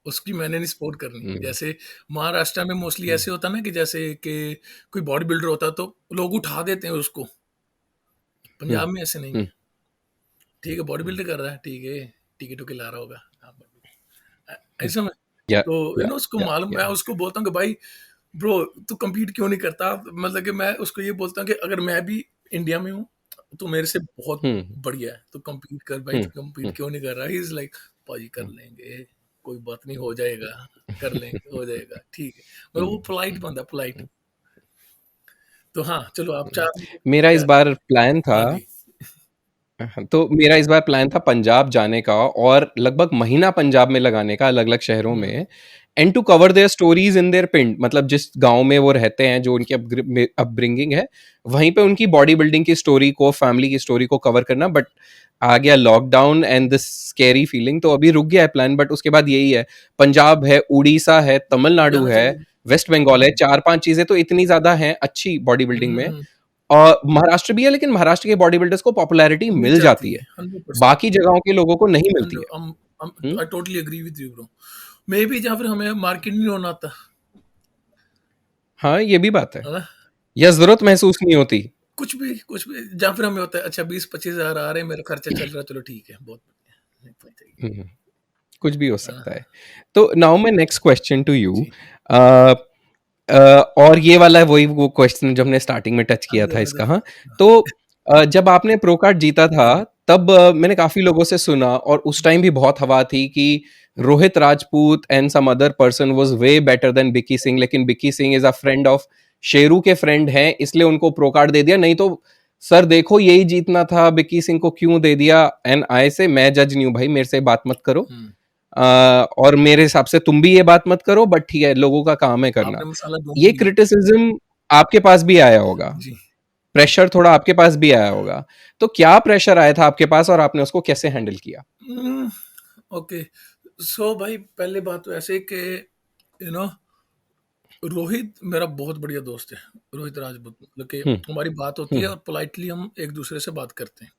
उसकी मैंने नहीं सपोर्ट करनी। हुँ, जैसे महाराष्ट्र में मोस्टली हुँ, ऐसे होता है ना, कि जैसे कि कोई बॉडी बिल्डर होता है तो लोग उठा देते हैं उसको। हुँ, पंजाब में ऐसे नहीं हुँ, है। ठीक है, बॉडी हुँ। बिल्डर कर रहा है, ठीक है, टिकट उके ला रहा होगा। हाँ, ऐसा में, या तो या उसको या मालूम, या मैं उसको बोलता हूँ कि भाई, ब्रो, तू compete क्यों नहीं करता? मतलब कि मैं उसको ये बोलता हूँ कि अगर मैं भी इंडिया में हूँ, तो मेरे से बहुत हुँ, बढ़िया है, तो compete कर भाई, हुँ, तू compete हुँ, क्यों नहीं कर रहा? ही इज़ लाइक, भाई कर हुँ, लेंगे, कोई बात नहीं, हो जाएगा, कर लेंगे, हो जाएगा, ठीक है। मतलब हुँ, वो पोलाइट हुँ, बंदा, पोलाइट। हुँ, तो हाँ, चलो आप हुँ। 4 मेरा इस क्या? बार प्लान था, हाँ जी। तो मेरा इस बार प्लान था पंजाब जाने का और लगभग महीना पंजाब में लगाने का, अलग-अलग शहरों हुँ, में, and to cover their stories in their pind. मतलब जिस गाँव में वो रहते हैं, जो उनकी अपब्रिंगिंग है, वहीं पे उनकी बॉडी बिल्डिंग की स्टोरी को, फैमिली की स्टोरी को कवर करना। बट आ गया lockdown and this scary feeling, तो अभी रुक गया है प्लान। बट उसके बाद यही है, पंजाब है, उड़ीसा है, तमिलनाडु जाना है, चाहिए। वेस्ट बंगाल है, 4-5 चीज़ें तो इतनी ज़्यादा हैं अच्छी बॉडी हुँ, बिल्डिंग हुँ, में। हुँ। महाराष्ट्र भी है, लेकिन महाराष्ट्र के बॉडी बिल्डर्स को पॉपुलैरिटी मिल मिल जाती जाती है, है, 100%। बाकी जगहों के लोगों को नहीं मिलती 100, है। Hmm, I totally agree with you bro. Maybe जहाँ फिर हमें मार्केट नहीं होना आता, हाँ, ये भी बात है, है ना? या ज़रूरत महसूस नहीं होती। कुछ भी जहाँ फिर हमें होता है, अच्छा 20-25 हज़ार आ रहे हैं, मेरा खर्चा चल रहा है, चलो ठीक है, बहुत बढ़िया, नहीं, कोई चाहिए। हुँ, कुछ भी हो है ना? सकता है। तो now my next question to you, जी। और ये वाला वही वो क्वेश्चन जो हमने स्टार्टिंग में टच किया था अगर इसका, हाँ। तो जब आपने प्रो कार्ड जीता था, हाँ, तब मैंने काफी लोगों से सुना, और उस टाइम भी बहुत हवा थी कि Rohit Rajput and some other person was way better than Bikki Singh, लेकिन Bikki Singh is a friend of Sheru के फ्रेंड हैं, इसलिए उनको प्रो कार्ड दे दिया, नहीं तो सर देखो यही जीतना था, बिकी सिंह को क्यों दे दिया। एंड आई से मैं जज नहीं हूं भाई, मेरे से बात मत करो। और मेरे हिसाब से तुम भी ये बात मत करो, बट ठीक है, लोगों का काम है करना। आपने मसाला ढूंढ ये लिया। क्रिटिसिज्म आपके पास भी आया होगा, जी। प्रेशर थोड़ा आपके पास भी आया होगा, तो क्या प्रेशर आया था आपके पास और आपने उसको कैसे हैंडल किया? ओके, सो भाई पहले बात तो ऐसे कि यू नो रोहित मेरा बहुत बढ़िया दोस्त है, रोहित राजपूत, मतलब कि हम्म। हमारी बात होती है हम्म। और पोलाइटली हम एक दूसरे से बात करते हैं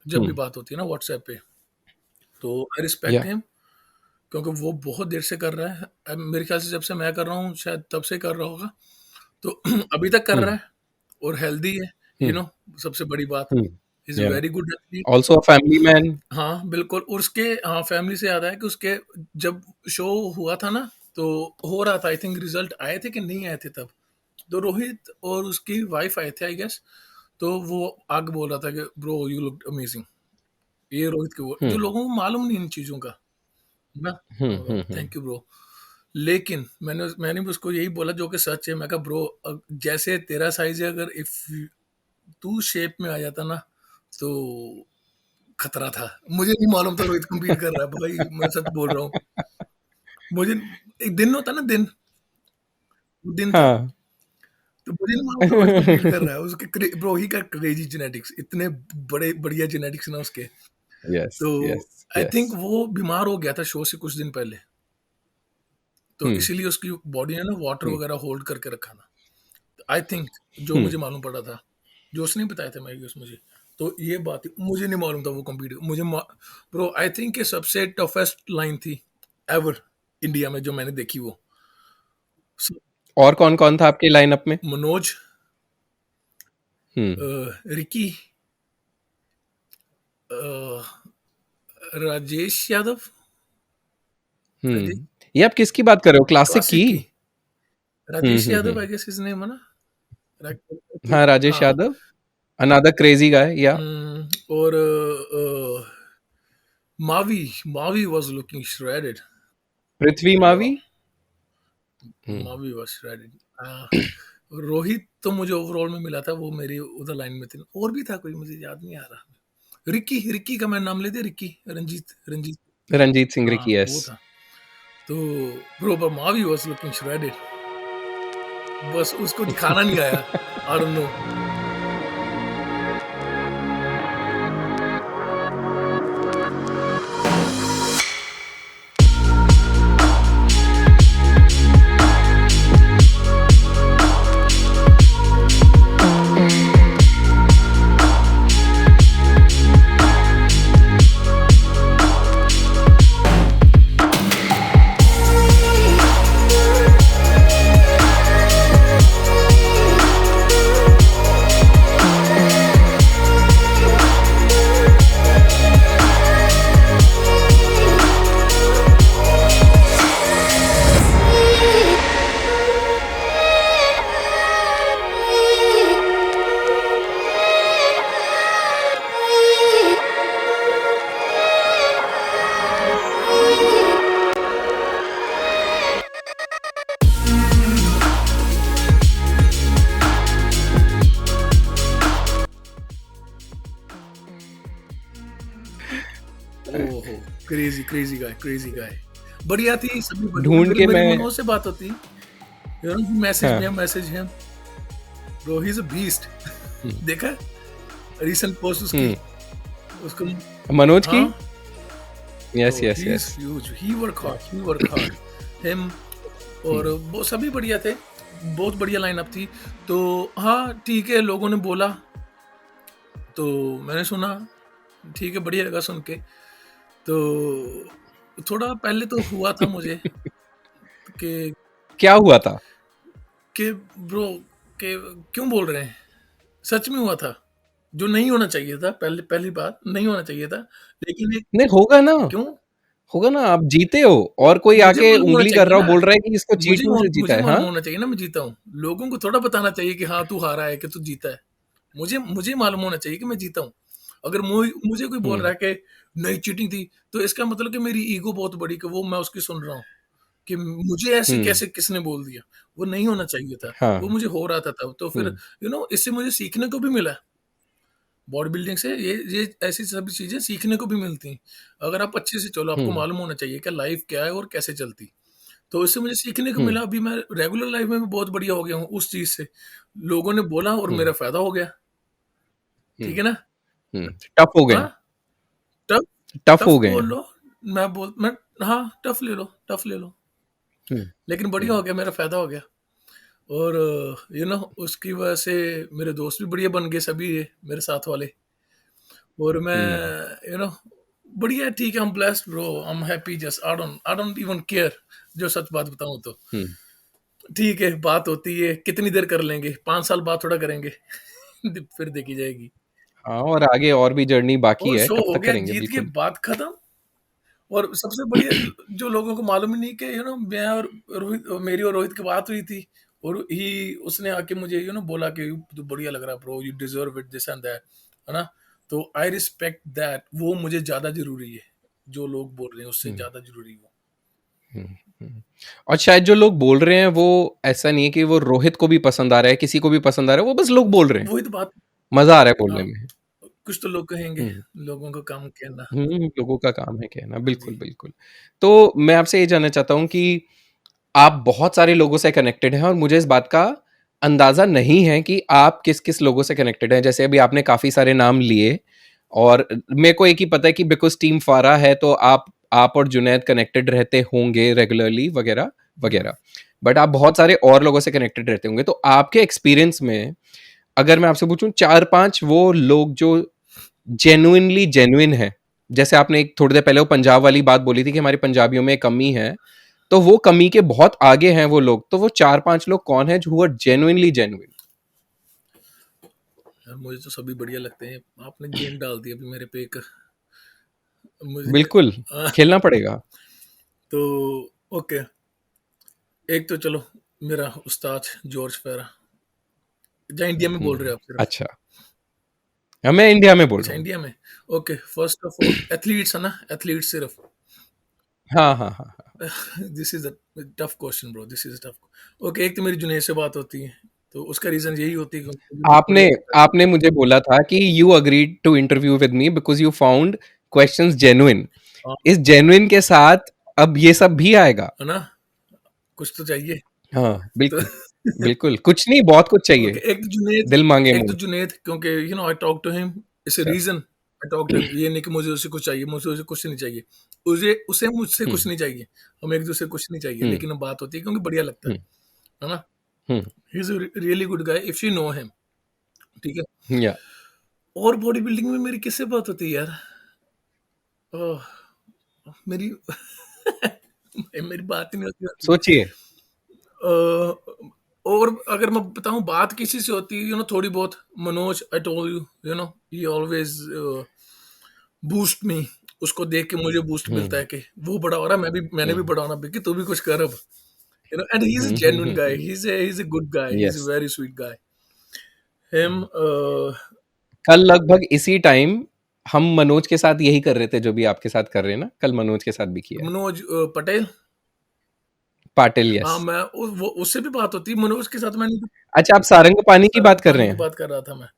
जब भी हम्म। बात होती है ना व्हाट्सएप पे। तो आई रिस्पेक्ट या। हिम, क्योंकि वो बहुत देर से कर रहा है। अब मेरे ख्याल से जब से मैं कर रहा हूँ शायद तब से कर रहा होगा, तो अभी तक कर रहा हम्म। है और हेल्दी है, हम्म। सबसे बड़ी बात। इज या। Very good athlete. Also a family man. हाँ बिल्कुल। और उसके, हाँ, फैमिली से याद आया कि उसके जब शो हुआ था ना, तो हो रहा था, आई थिंक रिजल्ट आए थे कि नहीं आए थे तब, तो रोहित और उसकी वाइफ आए थे आई गेस। तो वो आगे बोल रहा था कि ब्रो यू लुक अमेजिंग। ये रोहित के वो जो हम्म। लोगों को मालूम नहीं इन चीज़ों का ना। हम्म। Thank you bro. लेकिन मैंने भी उसको यही बोला जो कि सच है। मैं कहा ब्रो, जैसे तेरा साइज है, अगर इफ तू शेप में आ जाता ना, तो खतरा था। मुझे नहीं मालूम था रोहित कम्पीट कर रहा है भाई, मैं सच बोल रहा हूँ। मुझे एक दिन होता ना, दिन था, हाँ। तो मुझे नहीं मालूम था रोहित कम्पीट कर रहा है। उसके ब्रो ही का क्रेजी जेनेटिक्स, इतने बड़े बढ़िया जेनेटिक्स ना उसके। यस, तो यस, आई यस। थिंक वो बीमार हो गया था शो से कुछ दिन पहले, तो हम्म। इसीलिए उसकी बॉडी ने ना वाटर हम्म। वगैरह होल्ड करके रखा था। आई थिंक, जो हम्म। मुझे मालूम पड़ा था, जो उसने बताया था मैं मुझे, तो ये बात मुझे नहीं मालूम था वो कम्पीट ब्रो आई थिंक ये सबसे टफेस्ट लाइन थी एवर इंडिया में जो मैंने देखी वो। स- और कौन कौन था आपके लाइनअप में? मनोज, हम्म। रिकी, अ, राजेश यादव, राजेश ये आप किसकी बात कर रहे हो, क्लासिक की? क्लासिक की, राजेश यादव हम्म। आई गेस इज नेम है ना। हाँ, राजेश हाँ। Yadav, another crazy guy, yeah. और Mavi was looking shredded. Prithvi या, Mavi. Hmm. Mavi was shredded. Rohit तो मुझे ओवरऑल में मिला था, वो मेरी उधर लाइन में थे। और भी था कोई, मुझे याद नहीं आ रहा। रिक्की, रिक्की का मैं नाम लेते, रिक्की, रंजीत। रंजीत सिंह हाँ रिकी, यस। वो था। तो ब्रो पर मावी वाज लुकिंग श्रेडेड, बस उसको दिखाना नहीं आया। I don't know. ओहो, crazy crazy guy, crazy guy. बढ़िया थी, सभी बढ़िया। ढूंढ मेरी के मेरी मैं। मनोज से बात होती, हाँ। मैसेज में bro he is a beast. Hmm. देखा रीसेंट पोस्ट उसकी, हम्म। उसको। मनोज की। हाँ, तो yes, yes, he is yes. Huge, he work hard him. और वो सभी बढ़िया थे, बहुत बढ़िया लाइनअप थी। तो हाँ ठीक है, लोगों ने बोला तो मैंने सुना, ठीक है, बढ़िया लगा सुन के। तो थोड़ा पहले तो हुआ था मुझे कि क्या हुआ था? ब्रो के क्यों बोल रहे हैं, सच में हुआ था जो नहीं होना चाहिए था। पहली बात नहीं होना चाहिए था, लेकिन एक नहीं, होगा ना, क्यों होगा ना, आप जीते हो और कोई मुझे आके मालूम होना उँगली कर चाहिए रहा हो, ना, बोल रहा है कि इसको चीटिंग से जीता मुझे है, मालूम हाँ? होना चाहिए ना मैं जीता हूँ। लोगों को थोड़ा बताना चाहिए कि हाँ, तू हारा है कि तू जीता है। मुझे मालूम होना चाहिए कि मैं जीता हूँ। अगर मुझे कोई बोल हुँ, रहा है कि नहीं चीटिंग थी, तो इसका मतलब कि मेरी ईगो बहुत बड़ी कि वो मैं उसकी सुन रहा हूँ, कि मुझे ऐसे हुँ, कैसे किसने बोल दिया? वो नहीं होना चाहिए था। वो हाँ, मुझे हो रहा था तब। तो हुँ, फिर इससे मुझे सीखने को भी मिला। बॉडी बिल्डिंग से ये ऐसी सभी चीज़ें सीखने को भी मिलती हैं। अगर आप अच्छे से चलो, आपको हुँ, मालूम होना चाहिए कि लाइफ़ क्या है और कैसे चलती। तो इससे मुझे सीखने को हुँ, मिला। अभी मैं रेगुलर लाइफ़ में भी बहुत बढ़िया हो गया हूँ उस चीज़ से। लोगों ने बोला और हुँ, मेरा फ़ायदा हो गया। हुँ, ठीक है ना? हुँ, टफ़ हो गए हाँ, हैं, टफ़ टफ़ टफ़ हो गए बोल हैं। लो, मैं हाँ, टफ़ ले लो। हुँ, लेकिन बढ़िया हुँ, हो गया, मेरा फ़ायदा हो गया। और उसकी वजह से मेरे दोस्त भी बढ़िया बन गए सभी ये मेरे साथ वाले। और मैं हुँ, बढ़िया है, ठीक है, I am blessed bro, I am happy, just I don't even care, जो सच बात बताऊँ तो। हुँ। ठीक है, बात होती है, कितनी देर कर लेंगे? 5 साल बाद थोड़ा करेंगे। फिर देखी जाएगी। हाँ, और आगे और भी जर्नी बाकी और है, शो कब हो तक गया, करेंगे, जीत के बिल्कुल। बात खत्म। और सबसे बढ़िया, जो लोगों को मालूम ही नहीं कि मैं और रोहित, मेरी और रोहित की बात हुई थी। और ही उसने आके मुझे बोला कि तू बढ़िया लग रहा है bro, you deserve it, this and that, है ना? तो आई रिस्पेक्ट दैट। वो मुझे ज्यादा जरूरी है। जो लोग बोल रहे हैं उससे हुँ, ज्यादा जरूरी वो। हुँ, हुँ। और शायद जो लोग बोल रहे हैं वो ऐसा नहीं है कि वो रोहित को भी पसंद आ रहा है, किसी को भी पसंद आ रहा है, वो बस लोग बोल रहे हैं। वही तो बात। मज़ा आ रहा है बोलने हाँ, में। कुछ तो लोग कहेंगे, हुँ, लोगों का काम कहना। हुँ, लोगों का काम है कहना, बिल्कुल, जी। बिल्कुल। तो मैं आपसे ये जानना चाहता हूँ कि आप बहुत सारे लोगों से कनेक्टेड हैं और मुझे इस बात का अंदाज़ा नहीं है कि आप किस-किस लोगों से कनेक्टेड हैं। जैसे अभी आपने काफ़ी सारे नाम लिए और मेरे को एक ही पता है कि बिकॉज़ टीम फारा है तो आप और जुनैद कनेक्टेड रहते होंगे रेगुलरली वगैरह, हम्म। वगैरह। बट आप बहुत सारे और लोगों से कनेक्टेड रहते होंगे। तो आपके एक्सपीरियंस में अगर मैं आपसे पूछूँ 4-5 वो लोग जो जेनुइनली जेनुइन है, जैसे आपने एक थोड़ी देर पहले वो पंजाब वाली बात बोली थी कि हमारे पंजाबियों में एक कमी है, तो वो कमी के बहुत आगे हैं वो लोग, तो वो 4-5 लोग कौन है जो आर जेनुइनली जेनुइन? यार, मुझे तो सभी बढ़िया लगते हैं। आपने गेम डाल दी अभी मेरे पे एक। मुझे बिल्कुल, आ, खेलना पड़ेगा। तो ओके, एक तो चलो, मेरा उस्ताद जॉर्ज फेरा। या इंडिया में बोल रहे हो आप सिर्फ? अच्छा। हाँ, मैं इंडिया में बोल अच्छा, रहा हूँ। इंडिया में। Okay, first of all athletes है ना, एथलीट सिर्फ। हाँ, हाँ, हाँ, हाँ। This is a tough question bro, this is a tough. Okay, एक तो मेरी जुनैद से बात होती है। तो उसका रीजन यही होती है कि मुझे बहुत आपने बढ़िया लगता है। आपने मुझे बोला था कि you agreed to interview with me because you found questions genuine. हाँ, इस जेनुइन के साथ अब ये सब भी आएगा। है ना? कुछ तो चाहिए। हाँ, तो बिल्कुल, बिल्कुल। कुछ नहीं, बहुत कुछ ओके, चाहिए। दिल माँगे एक तो मुँह। जुनैद, क्योंकि I talk to him, it's a अच्छा। Reason. I talk to him, ये नहीं कि मुझे उससे कुछ चाहिए, मुझे उसे कुछ नहीं चाहिए। उसे मुझसे हुँ, कुछ नहीं चाहिए। हम एक दूसरे को कुछ नहीं चाहिए, हुँ, लेकिन अब बात होती है क्योंकि बढ़िया लगता हुँ, है ना? Hmm. He is a really good guy if you know him. ठीक है। या और बॉडी बिल्डिंग में मेरी किससे बात होती है यार? ओह, मेरी मेरी बात ही नहीं होती। सोचिए। और अगर मैं बताऊं बात किसी से होती है, थोड़ी बहुत, Manoj, I told you, he always boost me. उसको देख के मुझे बूस्ट हुँ, मिलता है कि वो बड़ा हो रहा है, मैंने हुँ, भी बड़ा होना, बिकी तू भी कुछ कर अब। And he is a hmm, hmm, genuine hmm, guy, hmm. He is a good guy, he is a yes. Very sweet guy. Him कल लगभग इसी टाइम हम मनोज के साथ यही कर रहे थे जो भी आपके साथ कर रहे हैं ना, कल मनोज के साथ भी किया है। मनोज पटेल। पाटिल, हाँ, यस। वो उससे भी बात होती है, मनोज के साथ मैंने अच्छा, आप सारंगपानी की बात सारंग कर पानी रहे की हैं? बात कर रहा था मैं।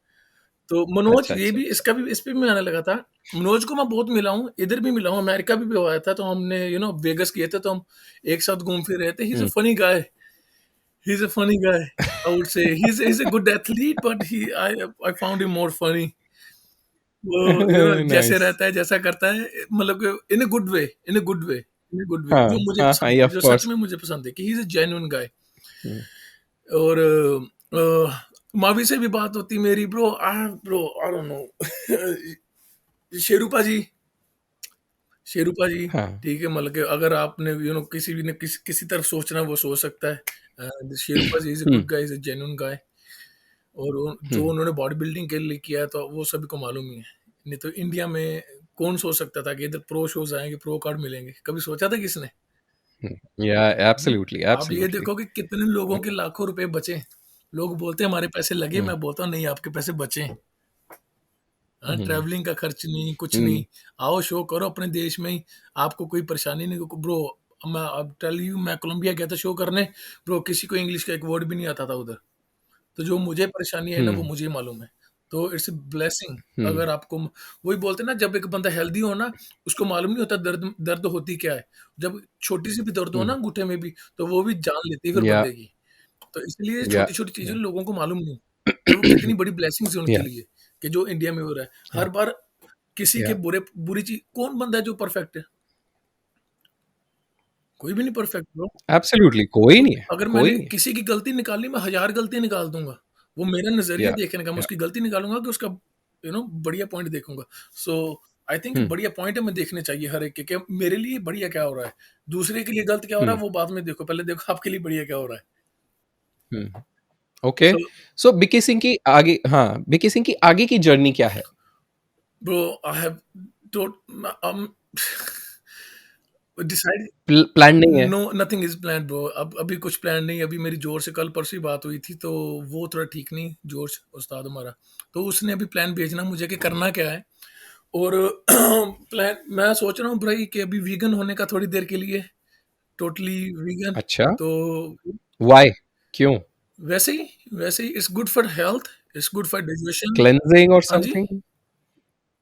तो मनोज, अच्छा, ये अच्छा, भी, अच्छा। इसका भी, इस पे भी मैं आने लगा था। मनोज को मैं बहुत मिला हूँ, इधर भी मिला हूँ, अमेरिका भी आया था। तो हमने वेगस किए थे, तो हम एक साथ घूम फिर रहे थे। ही is a hmm. Funny guy, he is a funny guy. I would से ही is a good athlete, but he I I found him more funny. वो जैसे नाइस। रहता है, जैसा करता है, मतलब कि in a good way, in a good way, in a good way, हाँ, जो मुझे हाँ, हाँ, पसंद है, ऑफ जो सच कोर्स। में मुझे पसंद है, कि ही इज अ जेन्युइन गाय। हुँ, और मावी से भी बात होती मेरी, bro, bro, I don't know. Sherupa ji, Sherupa ji. हाँ। ठीक है, मतलब कि अगर आपने किसी भी ने किसी तरफ सोचना है, वो सोच सकता है। Sherupa ji is a hmm, good guy, is a genuine guy. और हुँ, जो उन्होंने बॉडी बिल्डिंग के लिए किया है, तो वो सभी को मालूम ही है। नहीं तो इंडिया में कौन सोच सकता था कि इधर प्रो शोज आएंगे, प्रो कार्ड मिलेंगे? कभी सोचा था किसने? Yeah, हम्म? absolutely, आप ये absolutely. देखो कि कितने लोगों के लाखों रुपए बचे। लोग बोलते हैं हमारे पैसे लगे, Hmm, मैं बोलता हूँ नहीं, आपके पैसे बचे। हाँ, hmm, ट्रैवलिंग का खर्च नहीं, कुछ नहीं। hmm, आओ शो करो अपने देश में ही, आपको कोई परेशानी नहीं। ब्रो, मैं अब टेल यू, मैं कोलंबिया गया था शो करने। ब्रो, किसी को इंग्लिश का एक वर्ड भी नहीं आता था उधर। तो जो मुझे परेशानी है ना, वो hmm, मुझे ही मालूम है। तो इट्स ब्लेसिंग। hmm, अगर आपको वही बोलते हैं ना, जब एक बंदा हेल्दी हो ना, उसको मालूम नहीं होता दर्द दर्द होती क्या है। जब छोटी सी भी दर्द हो ना hmm. अंगूठे में भी, तो वो भी जान लेती है फिर Yeah, बंदे की। तो इसलिए yeah, छोटी-छोटी चीज़ें yeah. लोगों को मालूम नहीं कि वो कितनी बड़ी ब्लेसिंग्स है उनके Yeah, लिए, कि जो इंडिया में हो रहा है। yeah, हर बार किसी के yeah. बुरी चीज़, कौन बंदा है जो परफेक्ट है? कोई भी नहीं परफेक्ट ब्रो। Absolutely, कोई तो नहीं है, अगर कोई मैंने नहीं है. किसी की गलती निकालनी, मैं 1000 गलतियाँ निकाल दूँगा। वो मेरा नज़रिया Yeah, देखने का, मैं yeah. उसकी गलती निकालूँगा कि उसका बढ़िया पॉइंट देखूँगा। सो आई थिंक Hmm, बढ़िया पॉइंट हमें देखने चाहिए हर एक के, कि मेरे लिए बढ़िया क्या हो रहा है? दूसरे के लिए गलत क्या हो रहा hmm, है वो बाद में देखो, पहले देखो आपके लिए बढ़िया क्या हो रहा है। hmm. ओके. सो सो बिकी सिंह की आगे, हाँ, बिकी सिंह की आगे की जर्नी क्या है? Bro, I have thought decide. Plan नहीं है? No, nothing is plan bro. अब अभी कुछ प्लान नहीं। अभी मेरी जोर से कल परसों ही बात हुई थी, तो वो थोड़ा ठीक नहीं, जोश उस्ताद हमारा। तो उसने अभी प्लान भेजना मुझे कि करना क्या है। और प्लान मैं सोच रहा हूँ भाई कि अभी वीगन होने का थोड़ी देर के लिए, टोटली वीगन। अच्छा, तो व्हाई? क्यों? वैसे ही it's good for health, it's good for digestion. Cleansing और हाँ जी। समथिंग?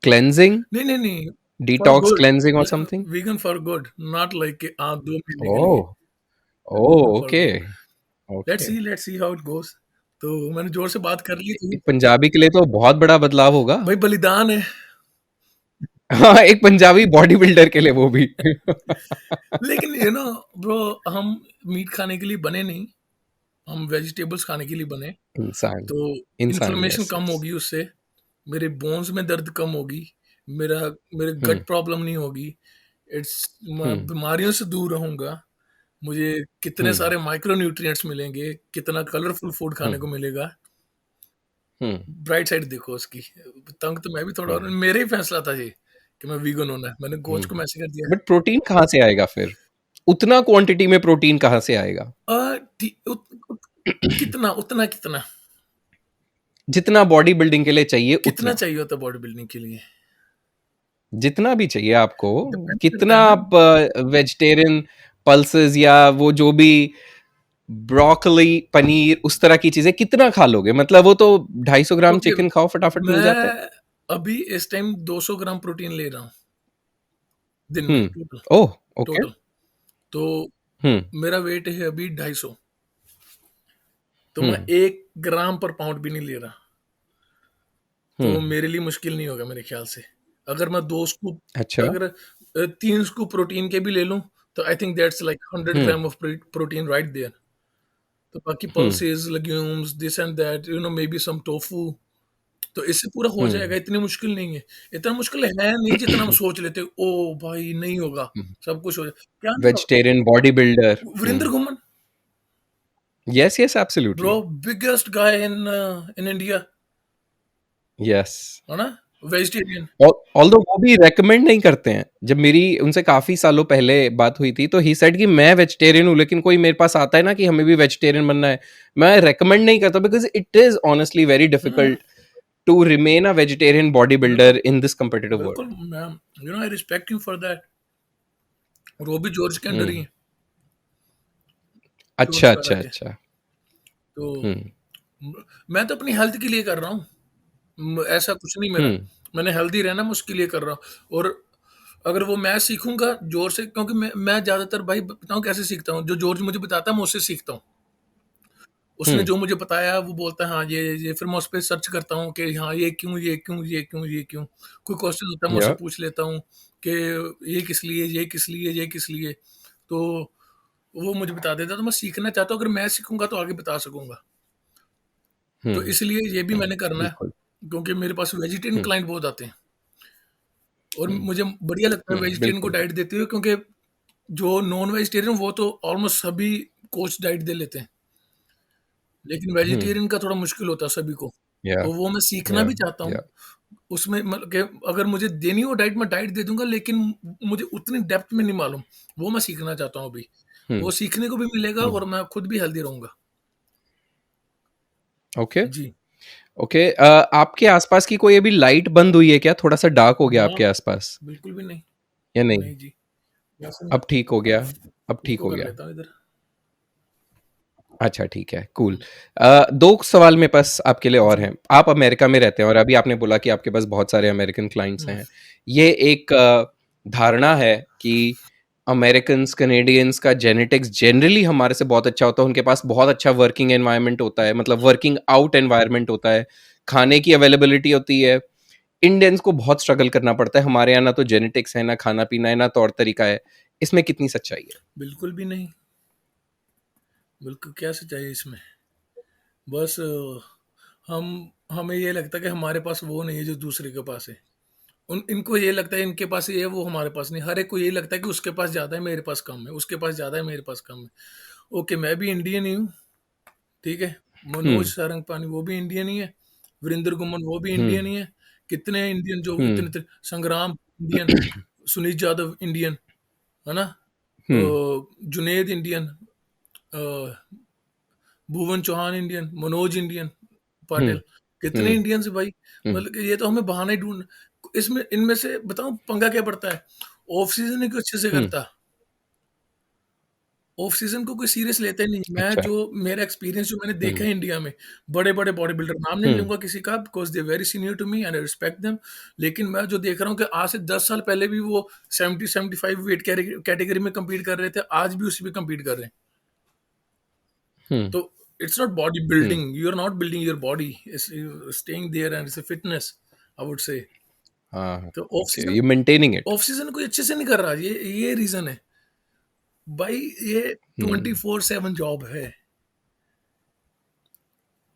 क्लेंजिंग? नहीं नहीं नहीं, फॉर डिटॉक्स गुड। क्लेंजिंग और something? Vegan for good, not like कि हाँ 2 महीने के लिए। Oh, oh, for okay, good. Okay. Let's see how it goes. तो मैंने जोर से बात कर ली थी। एक पंजाबी के लिए तो बहुत बड़ा बदलाव होगा. भाई बलिदान है। हाँ, एक पंजाबी बॉडी बिल्डर के लिए वो भी. लेकिन ब्रो, हम मीट खाने के लिए बने नहीं, हम वेजिटेबल्स खाने के लिए बने। इंसान, तो इंसान, इन्फ्लेमेशन यस, कम यस. होगी उससे, मेरे बोन्स में दर्द कम होगी, मेरा मेरे हम्म, गट प्रॉब्लम नहीं होगी। इट्स मैं हम्म, बीमारियों से दूर रहूँगा। मुझे कितने हम्म, सारे माइक्रो न्यूट्रिएंट्स मिलेंगे, कितना कलरफुल फूड खाने को हम्म, मिलेगा। हम्म, ब्राइट साइड देखो उसकी। तंग तो मैं भी थोड़ा, और हम्म, मेरा ही फैसला था ये कि मैं वीगन होना है। मैंने कोच को हम्म. मैसेज कर दिया है। बट प्रोटीन कहाँ से आएगा फिर? उतना क्वांटिटी में प्रोटीन कहाँ से आएगा? कितना, उतना कितना जितना बॉडी बिल्डिंग के लिए चाहिए कितना उतना. चाहिए होता बॉडी बिल्डिंग के लिए? जितना भी चाहिए आपको. डिपेंड करता कितना है ना। आप वेजिटेरियन पल्सेस या वो जो भी ब्रोकली, पनीर, उस तरह की चीजें कितना खा लोगे? मतलब वो तो 250 ग्राम ओके, चिकन खाओ, फटाफट मिल जाता है. मैं अभी इस टाइम 200 ग्राम प्रोटीन ले रहा हूँ दिन में, टोटल। ओह, ओके. टोटल। तो हम्म, मेरा वेट है अभी 250। तो मैं हम्म, 1 ग्राम पर पाउंड भी नहीं ले रहा। तो हम्म. मेरे लिए मुश्किल नहीं होगा मेरे ख्याल से। अगर मैं 2 स्कूप, अच्छा. अगर 3 स्कूप प्रोटीन के भी ले लूं, तो I think that's like 100 hmm, gram of protein right there. तो बाकी hmm, pulses, legumes, this and that, maybe some tofu, तो इससे पूरा हो हम्म. जाएगा। इतनी मुश्किल नहीं है। इतना मुश्किल है नहीं जितना हम सोच लेते हैं। ओ भाई, नहीं होगा, सब कुछ हो जाए, क्या नहीं होगा। Vegetarian body builder. Virender Ghuman, yes, yes, bro, absolutely. Biggest guy in India, yes. है ना, वेजिटेरियन। ऑल्दो वो भी रेकमेंड नहीं करते हैं. जब मेरी उनसे काफी सालों पहले बात हुई थी तो ही सेड कि मैं वेजिटेरियन हूँ, लेकिन कोई मेरे पास आता है ना कि हमें भी वेजिटेरियन बनना है, मैं रेकमेंड नहीं करता, because it is honestly very hmm, difficult to remain a vegetarian body बिल्कुल बिल्डर इन दिस कम्पिटिटिव बिल्कुल। वर्ल्ड. मैं I respect you for that. और वो भी जॉर्ज के अंडर ही हम्म. है, जॉर्ज अच्छा, पैरा अच्छा, के। अच्छा. तो हम्म, मैं तो अपनी हेल्थ के लिए कर रहा हूँ। ऐसा कुछ नहीं मेरा। हम्म, मैंने हेल्दी रहना, मैं उसके लिए कर रहा हूँ। और अगर वो मैं सीखूंगा जोर से, क्योंकि मैं ज्यादातर भाई बताऊँ कैसे सीखता हूँ, जो जॉर्ज मुझे बताता है मैं उससे सीखता हूँ। उसने हम्म. जो मुझे बताया वो बोलता है हाँ ये, फिर मैं उस पर सर्च करता हूँ कि हाँ ये क्यों, ये क्यों, ये क्यों, ये क्यों। कोई क्वेश्चन होता है मैं उससे या. पूछ लेता हूँ कि ये किस लिए, ये किस लिए, ये किस लिए। तो वो मुझे बता देता है। तो मैं सीखना चाहता हूँ, अगर मैं सीखूंगा तो आगे बता सकूंगा। तो हम्म, इसलिए ये भी मैंने करना है, बिल्कुल. क्योंकि मेरे पास वेजिटेरियन हम्म, क्लाइंट बहुत आते हैं। और हम्म, मुझे बढ़िया लगता है वेजिटेरियन को बिल्कुल. डाइट देते हुए, क्योंकि जो नॉन वेजिटेरियन वो तो ऑलमोस्ट सभी कोच डाइट दे लेते हैं, लेकिन हम्म. वेजिटेरियन का थोड़ा मुश्किल होता है सभी को। या, तो वो मैं सीखना या, भी चाहता या. हूँ। उसमें मतलब कि अगर मुझे देनी हो डाइट, मैं डाइट दे दूँगा, लेकिन मुझे उतनी डेप्थ में नहीं मालूम। वो मैं सीखना चाहता हूँ अभी। हुँ, वो सीखने को भी मिलेगा हुँ, और मैं खुद भी हेल्दी रहूँगा। ओके, जी। ओके। आपके आसपास की कोई अभी लाइट बंद हुई है क्या? थोड़ा-सा डार्क हो गया ना, आपके आसपास बिल्कुल भी नहीं। या नहीं? नहीं जी, वैसे नहीं। अब ठीक हो गया, अब ठीक इसको हो कर गया। लेता हूँ इधर। अच्छा ठीक है, कूल। हुँ, 2 सवाल मेरे पास आपके लिए और जी। हैं। आप अमेरिका में रहते हैं और अभी आपने बोला कि आपके पास बहुत सारे अमेरिकन क्लाइंट्स हुँ, हैं। ये एक धारणा है कि अमेरिकन्स, कैनेडियंस का जेनेटिक्स जनरली हमारे से बहुत अच्छा होता है। उनके पास बहुत अच्छा वर्किंग एनवायरनमेंट होता है, मतलब वर्किंग आउट एनवायरनमेंट होता है, खाने की अवेलेबिलिटी होती है। इंडियंस को बहुत स्ट्रगल करना पड़ता है। हमारे यहाँ ना तो जेनेटिक्स है, ना खाना-पीना है, ना तौर-तरीका है। इसमें कितनी सच्चाई है? बिल्कुल भी नहीं। बिल्कुल, क्या सच्चाई है इसमें? बस हम हमें ये लगता है कि हमारे पास वो नहीं है जो दूसरे के पास है। उन इनको ये लगता है इनके पास ये है, वो हमारे पास नहीं। हर एक को यही लगता है कि उसके पास ज़्यादा है, मेरे पास कम है, उसके पास ज़्यादा है, मेरे पास कम है। ओके, मैं भी इंडियन ही हूँ, ठीक है? हुँ, मनोज सारंगपानी वो भी इंडियन ही है, वीरेंद्र गुमन वो भी हुँ, इंडियन ही है। कितने हैं इंडियन जो हुँ, इतने-इतने, संग्राम इंडियन, सुनीत यादव इंडियन, है ना? हुँ, जुनैद इंडियन, अ, भुवन चौहान इंडियन, मनोज इंडियन, हुँ, पाटिल, कितने हुँ, इंडियंस है भाई। हुँ। मतलब कि ये तो हमें बहाने ढूँढ, इसमें इनमें से बताऊँ पंगा क्या पड़ता है? ऑफ सीज़न ही कोई अच्छे से हुँ, करता। ऑफ सीज़न को कोई सीरियस लेता ही नहीं। मैं अच्छा। जो मेरा एक्सपीरियंस जो मैंने देखा हुँ, है इंडिया में, बड़े-बड़े बॉडी बिल्डर, नाम नहीं हुँ, लूँगा किसी का because they are very senior to me and I respect them. लेकिन मैं जो देख रहा हूँ कि आज से 10 साल पहले भी वो 70-75 वेट कैटेगरी में कम्पीट कर रहे थे, आज भी उसी में कम्पीट कर रहे हैं। हुँ, तो it's not body hmm. Building, you are not building your body, it's staying there and it's a fitness, I would say. हाँ, हाँ, तो okay, you maintaining it. Off season कोई अच्छे से नहीं कर रहा, ये रीज़न है। भाई ये हुँ, 24/7 जॉब है।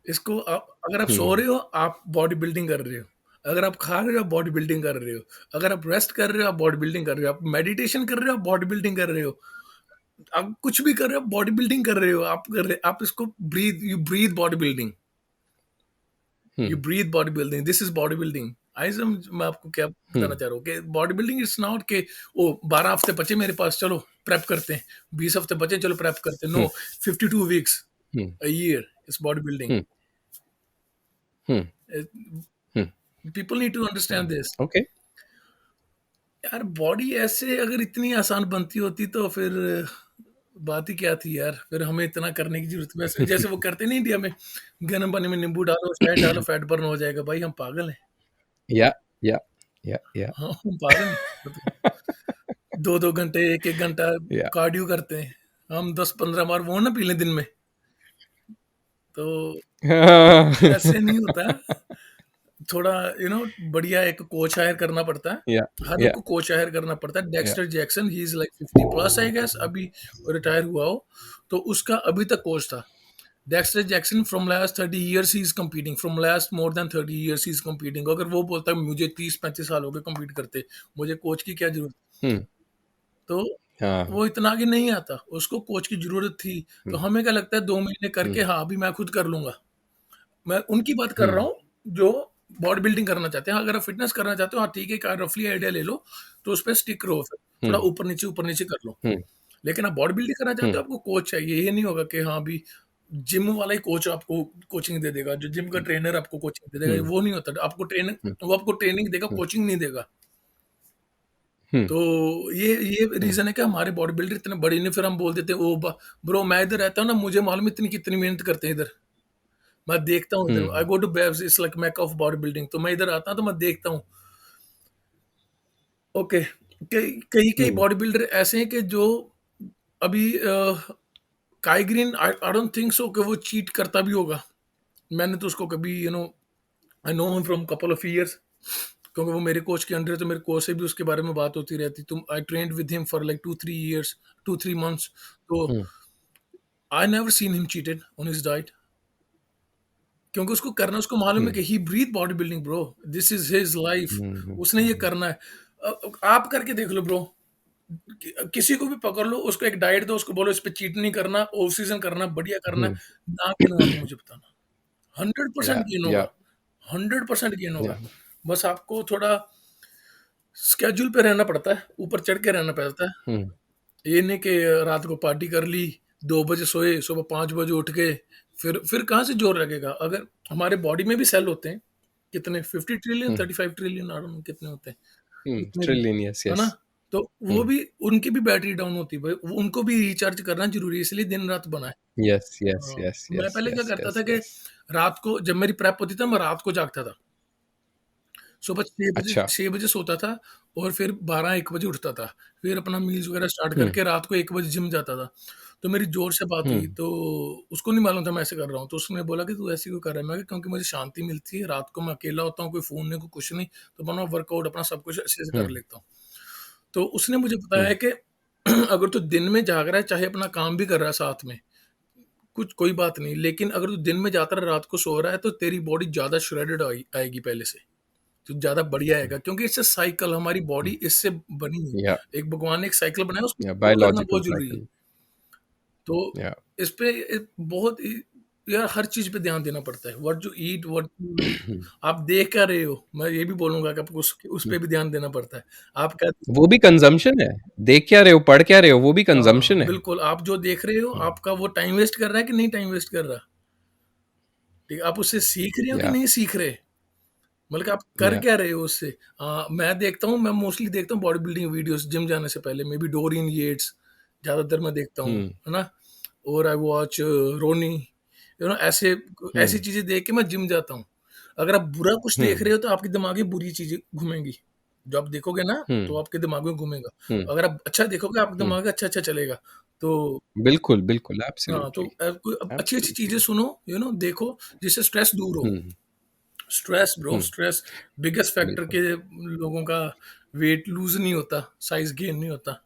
इसको आप अगर आप सो हुँ, रहे हो, आप बॉडी बिल्डिंग कर रहे हो। अगर आप खा रहे हो, आप बॉडी बिल्डिंग कर रहे हो। अगर आप रेस्ट कर रहे हो, आप बॉडी बिल्डिंग कर रहे हो। आप मेडिटेशन कर रहे हो, आप बॉडी बिल्डिंग कर रहे हो। आप कुछ भी कर रहे हो, बॉडी बिल्डिंग कर रहे हो। आप इसको breathe body building. Hmm, you breathe body building, this is body building. I मैं आपको क्या हुँ, बताना चाह रहा हूँ कि बॉडी बिल्डिंग इज नॉट के ओ 12 हफ्ते बचे मेरे पास, चलो प्रेप करते हैं। 20 हफ्ते बचे, चलो प्रेप करते हैं। Hmm, no, 52 weeks hmm, a year is body building. Hmm, hmm, hmm, people need to hmm, understand this. Okay. यार बॉडी ऐसे अगर इतनी आसान बनती होती तो फिर बात ही क्या थी यार, फिर हमें इतना करने की जरूरत, वैसे जैसे वो करते नहीं इंडिया में, गर्म पानी में नींबू डालो, शहद डालो, फैट बर्न हो जाएगा। भाई हम पागल हैं। या, या, या। हाँ, हम पागल हैं। 2-2 घंटे, 1-1 घंटा या। कार्डियो करते हैं। हम 10-15 बार वो ना पी लें दिन में, तो हाँ। ऐसे नहीं होता। थोड़ा बढ़िया एक कोच हायर करना पड़ता है। या, हर एक या, को कोच हायर करना पड़ता है। या, Dexter Jackson, he is like 50 plus I guess, अभी रिटायर हुआ हो, तो उसका अभी तक कोच था। Dexter Jackson from last 30 years he is competing, from last more than 30 years he is competing. अगर वो बोलता है मुझे 30-35 साल हो गए कंपीट करते, मुझे कोच की क्या ज़रूरत? हुँ, तो हाँ, वो इतना आगे नहीं आता, उसको कोच की ज़रूरत थी। तो हुँ, हमें क्या लगता है 2 महीने हुँ, करके हाँ, अभी मैं खुद कर लूँगा। मैं उनकी बात कर रहा हुँ, हूँ जो बॉडी बिल्डिंग करना चाहते हैं। अगर आप फिटनेस करना चाहते हो, हाँ ठीक है, एक रफली आइडिया ले लो, तो उस पे स्टिक रहो फिर। हुँ, थोड़ा ऊपर नीचे कर लो। हुँ, लेकिन आप बॉडी बिल्डिंग करना हुँ, चाहते हो, आपको कोच चाहिए। ये नहीं होगा कि हाँ, अभी जिम वाला ही कोच आपको कोचिंग दे देगा, जो जिम का ट्रेनर आपको कोचिंग दे देगा, हुँ, वो नहीं होता। हुँ, वो आपको ट्रेनिंग देगा, हुँ, कोचिंग नहीं देगा। हुँ, तो ये हुँ, रीज़न है कि हमारे बॉडी बिल्डर इतने बड़े नहीं, फिर हम बोल देते हैं, ओ ब्रो मैं इधर रहता हूँ ना, मुझे मालूम है इतनी कितनी मेहनत करते हैं इधर। मैं देखता हूँ इधर, I hmm, go to Bev's, it's like Mecca of body building. तो मैं इधर आता हूँ तो मैं देखता हूँ। ओके, कई हुँ, बॉडी बिल्डर ऐसे हैं कि जो अभी काई green, I don't think so कि वो चीट करता भी होगा। मैंने तो उसको कभी I know him from couple of years, क्योंकि वो मेरे कोच के अंडर है, तो मेरे कोच से भी उसके बारे में बात होती रहती। तुम I trained with him for like 2-3 years, 2-3 months. तो hmm, I never seen him cheated on his diet, क्योंकि उसको करना, उसको मालूम हुँ, है कि he breathe body building bro, this is his life, hmm, hmm, उसने ये हुँ, करना है। आप करके देख लो ब्रो, किसी को भी पकड़ लो, उसको एक डाइट दो, उसको बोलो इस पे चीट नहीं करना, ऑफ सीजन करना, बढ़िया करना, हुँ, ना गेन होगा तो मुझे बताना, 100% या, गेन या, होगा, 100% गेन या, होगा। बस आपको थोड़ा स्केड्यूल पे रहना पड़ता है, ऊपर चढ़ के रहना पड़ता है। हुँ, ये नहीं कि रात को पार्टी कर ली, 2 बजे सोए, सुबह 5 बजे उठ के फिर कहाँ से जोर लगेगा? अगर हमारे बॉडी में भी सेल होते हैं, कितने 50 trillion, hmm, 35 trillion I don't no कितने होते हैं, हुँ, इतने भी, ट्रिलियन यस, है ना? यस। तो हुँ, वो भी उनकी भी बैटरी डाउन होती है भाई, वो उनको भी रिचार्ज करना ज़रूरी है, इसलिए दिन-रात बना है। यस, यस, यस, मैं यस, पहले क्या यस, करता यस, था कि यस। रात को जब मेरी प्रेप होती था, मैं रात को जागता था। सुबह 6 अच्छा। बजे सोता था और फिर 12-1 बजे उठता था। फिर अपना मील्स वगैरह स्टार्ट हुँ, करके रात को 1 बजे जिम जाता था। तो मेरी ज़ोर से बात हुँ, हुई, तो उसको नहीं मालूम था मैं ऐसे कर रहा हूँ। तो उसने बोला कि तू ऐसे क्यों कर रहा है? मैं कहा क्योंकि मुझे शांति मिलती है, रात को मैं अकेला होता हूँ, कोई फ़ोन नहीं, कोई कुछ नहीं, तो अपना वर्कआउट अपना सब कुछ अच्छे से हुँ, कर लेता हूँ। तो उसने मुझे हुँ, बताया कि अगर तू दिन में जाग रहा है, चाहे अपना काम भी कर रहा है साथ में, कुछ कोई बात नहीं, लेकिन अगर तू दिन में जाता रहा, रात को सो रहा है, तो तेरी बॉडी ज़्यादा श्रेडेड आएगी पहले से। तो ज़्यादा बढ़िया आएगा क्योंकि इससे साइकिल हमारी हुँ, बॉडी इससे बनी है। या एक भगवान ने एक साइकिल बनाया उसको फॉलो करना बायोलॉजिकल बहुत ज़रूरी है। साइकिल। तो या इस पे बहुत ही यार हर चीज़ पे ध्यान देना पड़ता है। What you eat, what you know आप देख क्या रहे हो? मैं ये भी बोलूँगा कि आपको उस पे भी ध्यान देना पड़ता है। आप क्या वो भी कंजम्पशन है। देख क्या रहे हो, पढ़ क्या रहे हो, वो भी कंजम्पशन है। बिल्कुल आप जो देख रहे हो, हुँ, आपका वो टाइम वेस्ट कर रहा है कि नहीं टाइम वेस्ट कर रहा? ठीक है, आप उससे सीख रहे हो कि या नहीं सीख रहे? मतलब कि आप कर या क्या रहे हो उससे? मैं देखता हूँ, मैं मोस्टली देखता हूँ बॉडी बिल्डिंग वीडियोज़ जिम जाने से पहले, मे बी डोरियन येट्स ज़्यादातर मैं देखता हूँ, हुँ, है ना? और I watch Ronnie, you know ऐसे हुँ, ऐसी चीज़ें देख के मैं जिम जाता हूँ। अगर आप बुरा कुछ हुँ, देख रहे हो तो आपके दिमाग में बुरी चीज़ें घूमेंगी। जो आप देखोगे ना हुँ, तो आपके दिमाग में घूमेगा। हुँ, अगर आप अच्छा देखोगे आपके हुँ। दिमाग में अच्छा-अच्छा चलेगा। तो बिल्कुल, बिल्कुल, हाँ, तो एब्सोल्युटली, कोई अच्छी-अच्छी चीज़ें एब्सोल्युटली। सुनो, यू नो देखो जिससे स्ट्रेस दूर हो। हुँ, स्ट्रेस ब्रो, हुँ, स्ट्रेस बिगेस्ट फैक्टर बिल्कुल। के लोगों का वेट लूज़ नहीं होता, साइज़ गेन नहीं होता।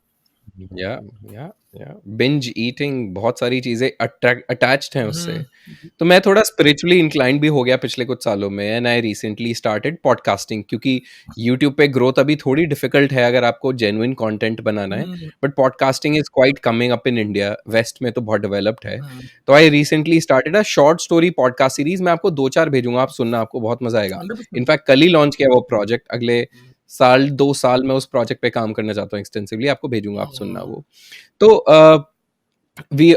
या या या बिंज ईटिंग बहुत सारी चीज़ें अटैच्ड हैं उससे। हुँ, तो मैं थोड़ा स्पिरिचुअली इंक्लाइंड भी हो गया पिछले कुछ सालों में and I recently started podcasting क्योंकि यूट्यूब पे ग्रोथ अभी थोड़ी डिफिकल्ट है अगर आपको जेन्युइन कंटेंट बनाना है। Hmm, but podcasting is quite coming up in India, west में तो बहुत डेवलप्ड है। हुँ, तो I recently started a short story podcast series. मैं आपको 2-4 भेजूँगा, आप सुनना, आपको बहुत मज़ा आएगा। 100%। इनफैक्ट कल ही लॉन्च किया वो प्रोजेक्ट, अगले साल 2 साल मैं उस प्रोजेक्ट पे काम करना चाहता हूँ एक्सटेंसिवली, आपको भेजूँगा, आप सुनना हाँ, वो। तो वी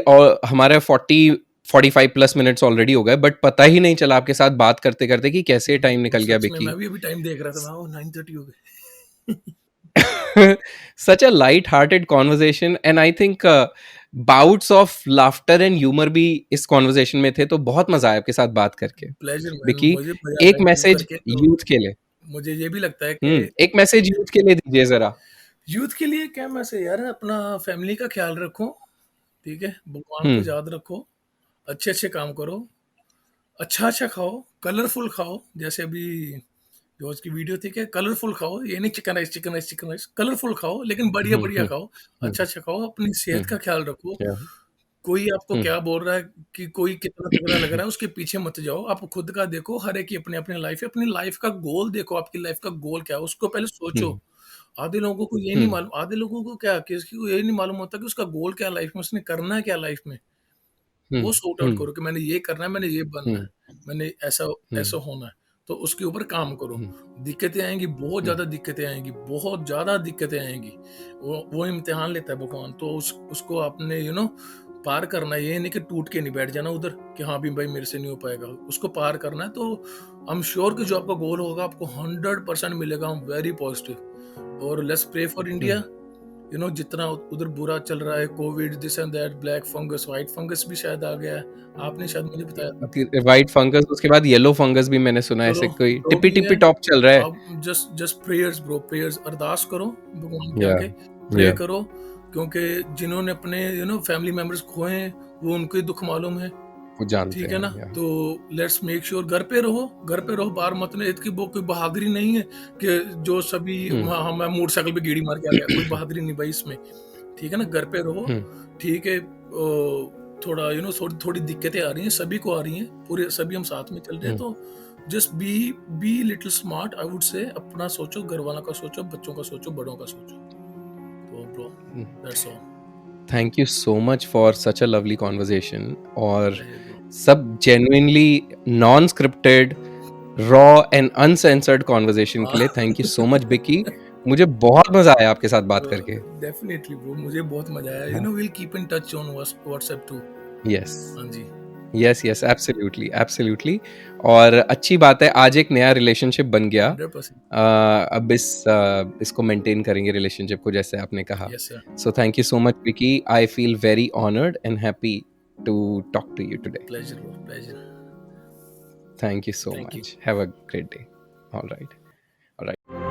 हमारे 40-45 प्लस मिनट्स ऑलरेडी हो गए बट पता ही नहीं चला आपके साथ बात करते-करते कि कैसे टाइम बिल्कुल निकल गया सच में विक्की। मैं भी अभी टाइम देख रहा था, मैं ओह 9:30 हो गए। Such a light hearted conversation and I think bouts of laughter and humour भी इस कन्वर्सेशन में थे, तो बहुत मजा आया आपके साथ बात करके। प्लेज़र मैन विक्की, मुझे मज़ा आता एक है इंटरव्यू मैसेज करके तो यूथ के लिए। मुझे ये भी लगता है कि एक मैसेज यूथ के लिए दीजिए जरा। यूथ के लिए क्या मैसेज यार अपना फैमिली का ख़्याल रखो, ठीक है? भगवान को हम्म याद रखो, अच्छे-अच्छे काम करो, अच्छा-अच्छा खाओ, कलरफुल खाओ, जैसे अभी जो उसकी वीडियो थी कि कलरफुल खाओ, ये नहीं chicken rice, chicken rice, chicken rice, colourful खाओ लेकिन हम्म बढ़िया-बढ़िया हम्म खाओ, हम्म अच्छा-अच्छा खाओ, अपनी सेहत का हम्म ख़्याल रखो। या, कोई आपको हम्म क्या बोल रहा है कि कोई कितना तगड़ा लग रहा है, उसके पीछे मत जाओ, आप खुद का देखो, हर एक की अपनी-अपनी लाइफ़ है, अपनी लाइफ़ का गोल देखो, आपकी लाइफ़ का गोल क्या है, उसको पहले सोचो। हम्म आधे लोगों को ये नहीं हम्म मालूम आधे लोगों को क्या किसी को ये नहीं मालूम होता कि उसका गोल क्या है लाइफ़ में, उसने करना है क्या लाइफ़ में। हम्म वो सॉर्ट आउट हम्म करो कि मैंने ये करना है, मैंने ये बनना है, हम्म मैंने ऐसा ऐसा हम्म होना है, तो उसके ऊपर काम करो। हम्म दिक्कतें आएँगी, बहुत हम्म ज़्यादा दिक्कतें आएँगी, बहुत ज़्यादा दिक्कतें आएँगी। वो इम्तिहान लेता है भगवान, तो उसको आपने पार करना है। ये नहीं कि टूट के नहीं बैठ जाना उधर कि हाँ, भी भाई मेरे से नहीं हो पाएगा। उसको पार करना है, तो आई एम श्योर कि जो आपका गोल होगा आपको 100% मिलेगा। आई एम वेरी पॉजिटिव और let's pray for hmm India. जितना उधर बुरा चल रहा है, Covid, this and that, black fungus, white fungus भी शायद आ गया है। आपने शायद मुझे बताया था। व्हाइट फंगस, उसके बाद येलो फंगस भी मैंने सुना है, चलो, ऐसे कोई जो टिपी भी है, टिपी टॉप चल रहा है। आप just just prayers bro, prayers अरदास करो भगवान के या आगे, प्रे या करो, क्योंकि जिन्होंने अपने फैमिली मेंबर्स खोए हैं, वो उनको ही दुःख मालूम है। वो जानते ठीक है ना? हैं या तो लेट्स मेक श्योर घर पे रहो, बाहर मत न इसकी वो कोई बहादुरी नहीं है कि जो सभी हम्म हाँ, हाँ, मैं मोटरसाइकिल पे गेड़ी मार के आ गया, कोई बहादुरी नहीं भाई इसमें। ठीक है ना? घर पे रहो, हम्म ठीक है। थोड़ा थोड़ी थोड़ी दिक्कतें आ रही हैं, सभी को आ रही हैं, पूरे सभी हम साथ में चल रहे हैं, हम्म तो just be little smart I would से, अपना सोचो, घरवालों का सोचो, बच्चों का सोचो, बड़ों का सोचो। तो bro that's all. Thank you so much for such a lovely conversation. और प्लेज़र ब्रो। सब genuinely non scripted, raw and uncensored conversation के लिए थैंक यू सो मच बिकी। मुझे बहुत मजा आया आपके साथ बात करके। डेफिनेटली ब्रो, मुझे बहुत मजा आया। You know, will keep in touch on WhatsApp too. Yes हाँ जी। Yes yes, absolutely absolutely. और अच्छी बात है, आज एक नया रिलेशनशिप बन गया। 100%। अब इसको मेंटेन करेंगे रिलेशनशिप को, जैसे आपने कहा। Yes sir. So thank you so much Vicky, I feel very honoured and happy to talk to you today. Pleasure bro, pleasure. Thank you so thank you. Much, have a great day. All right, all right.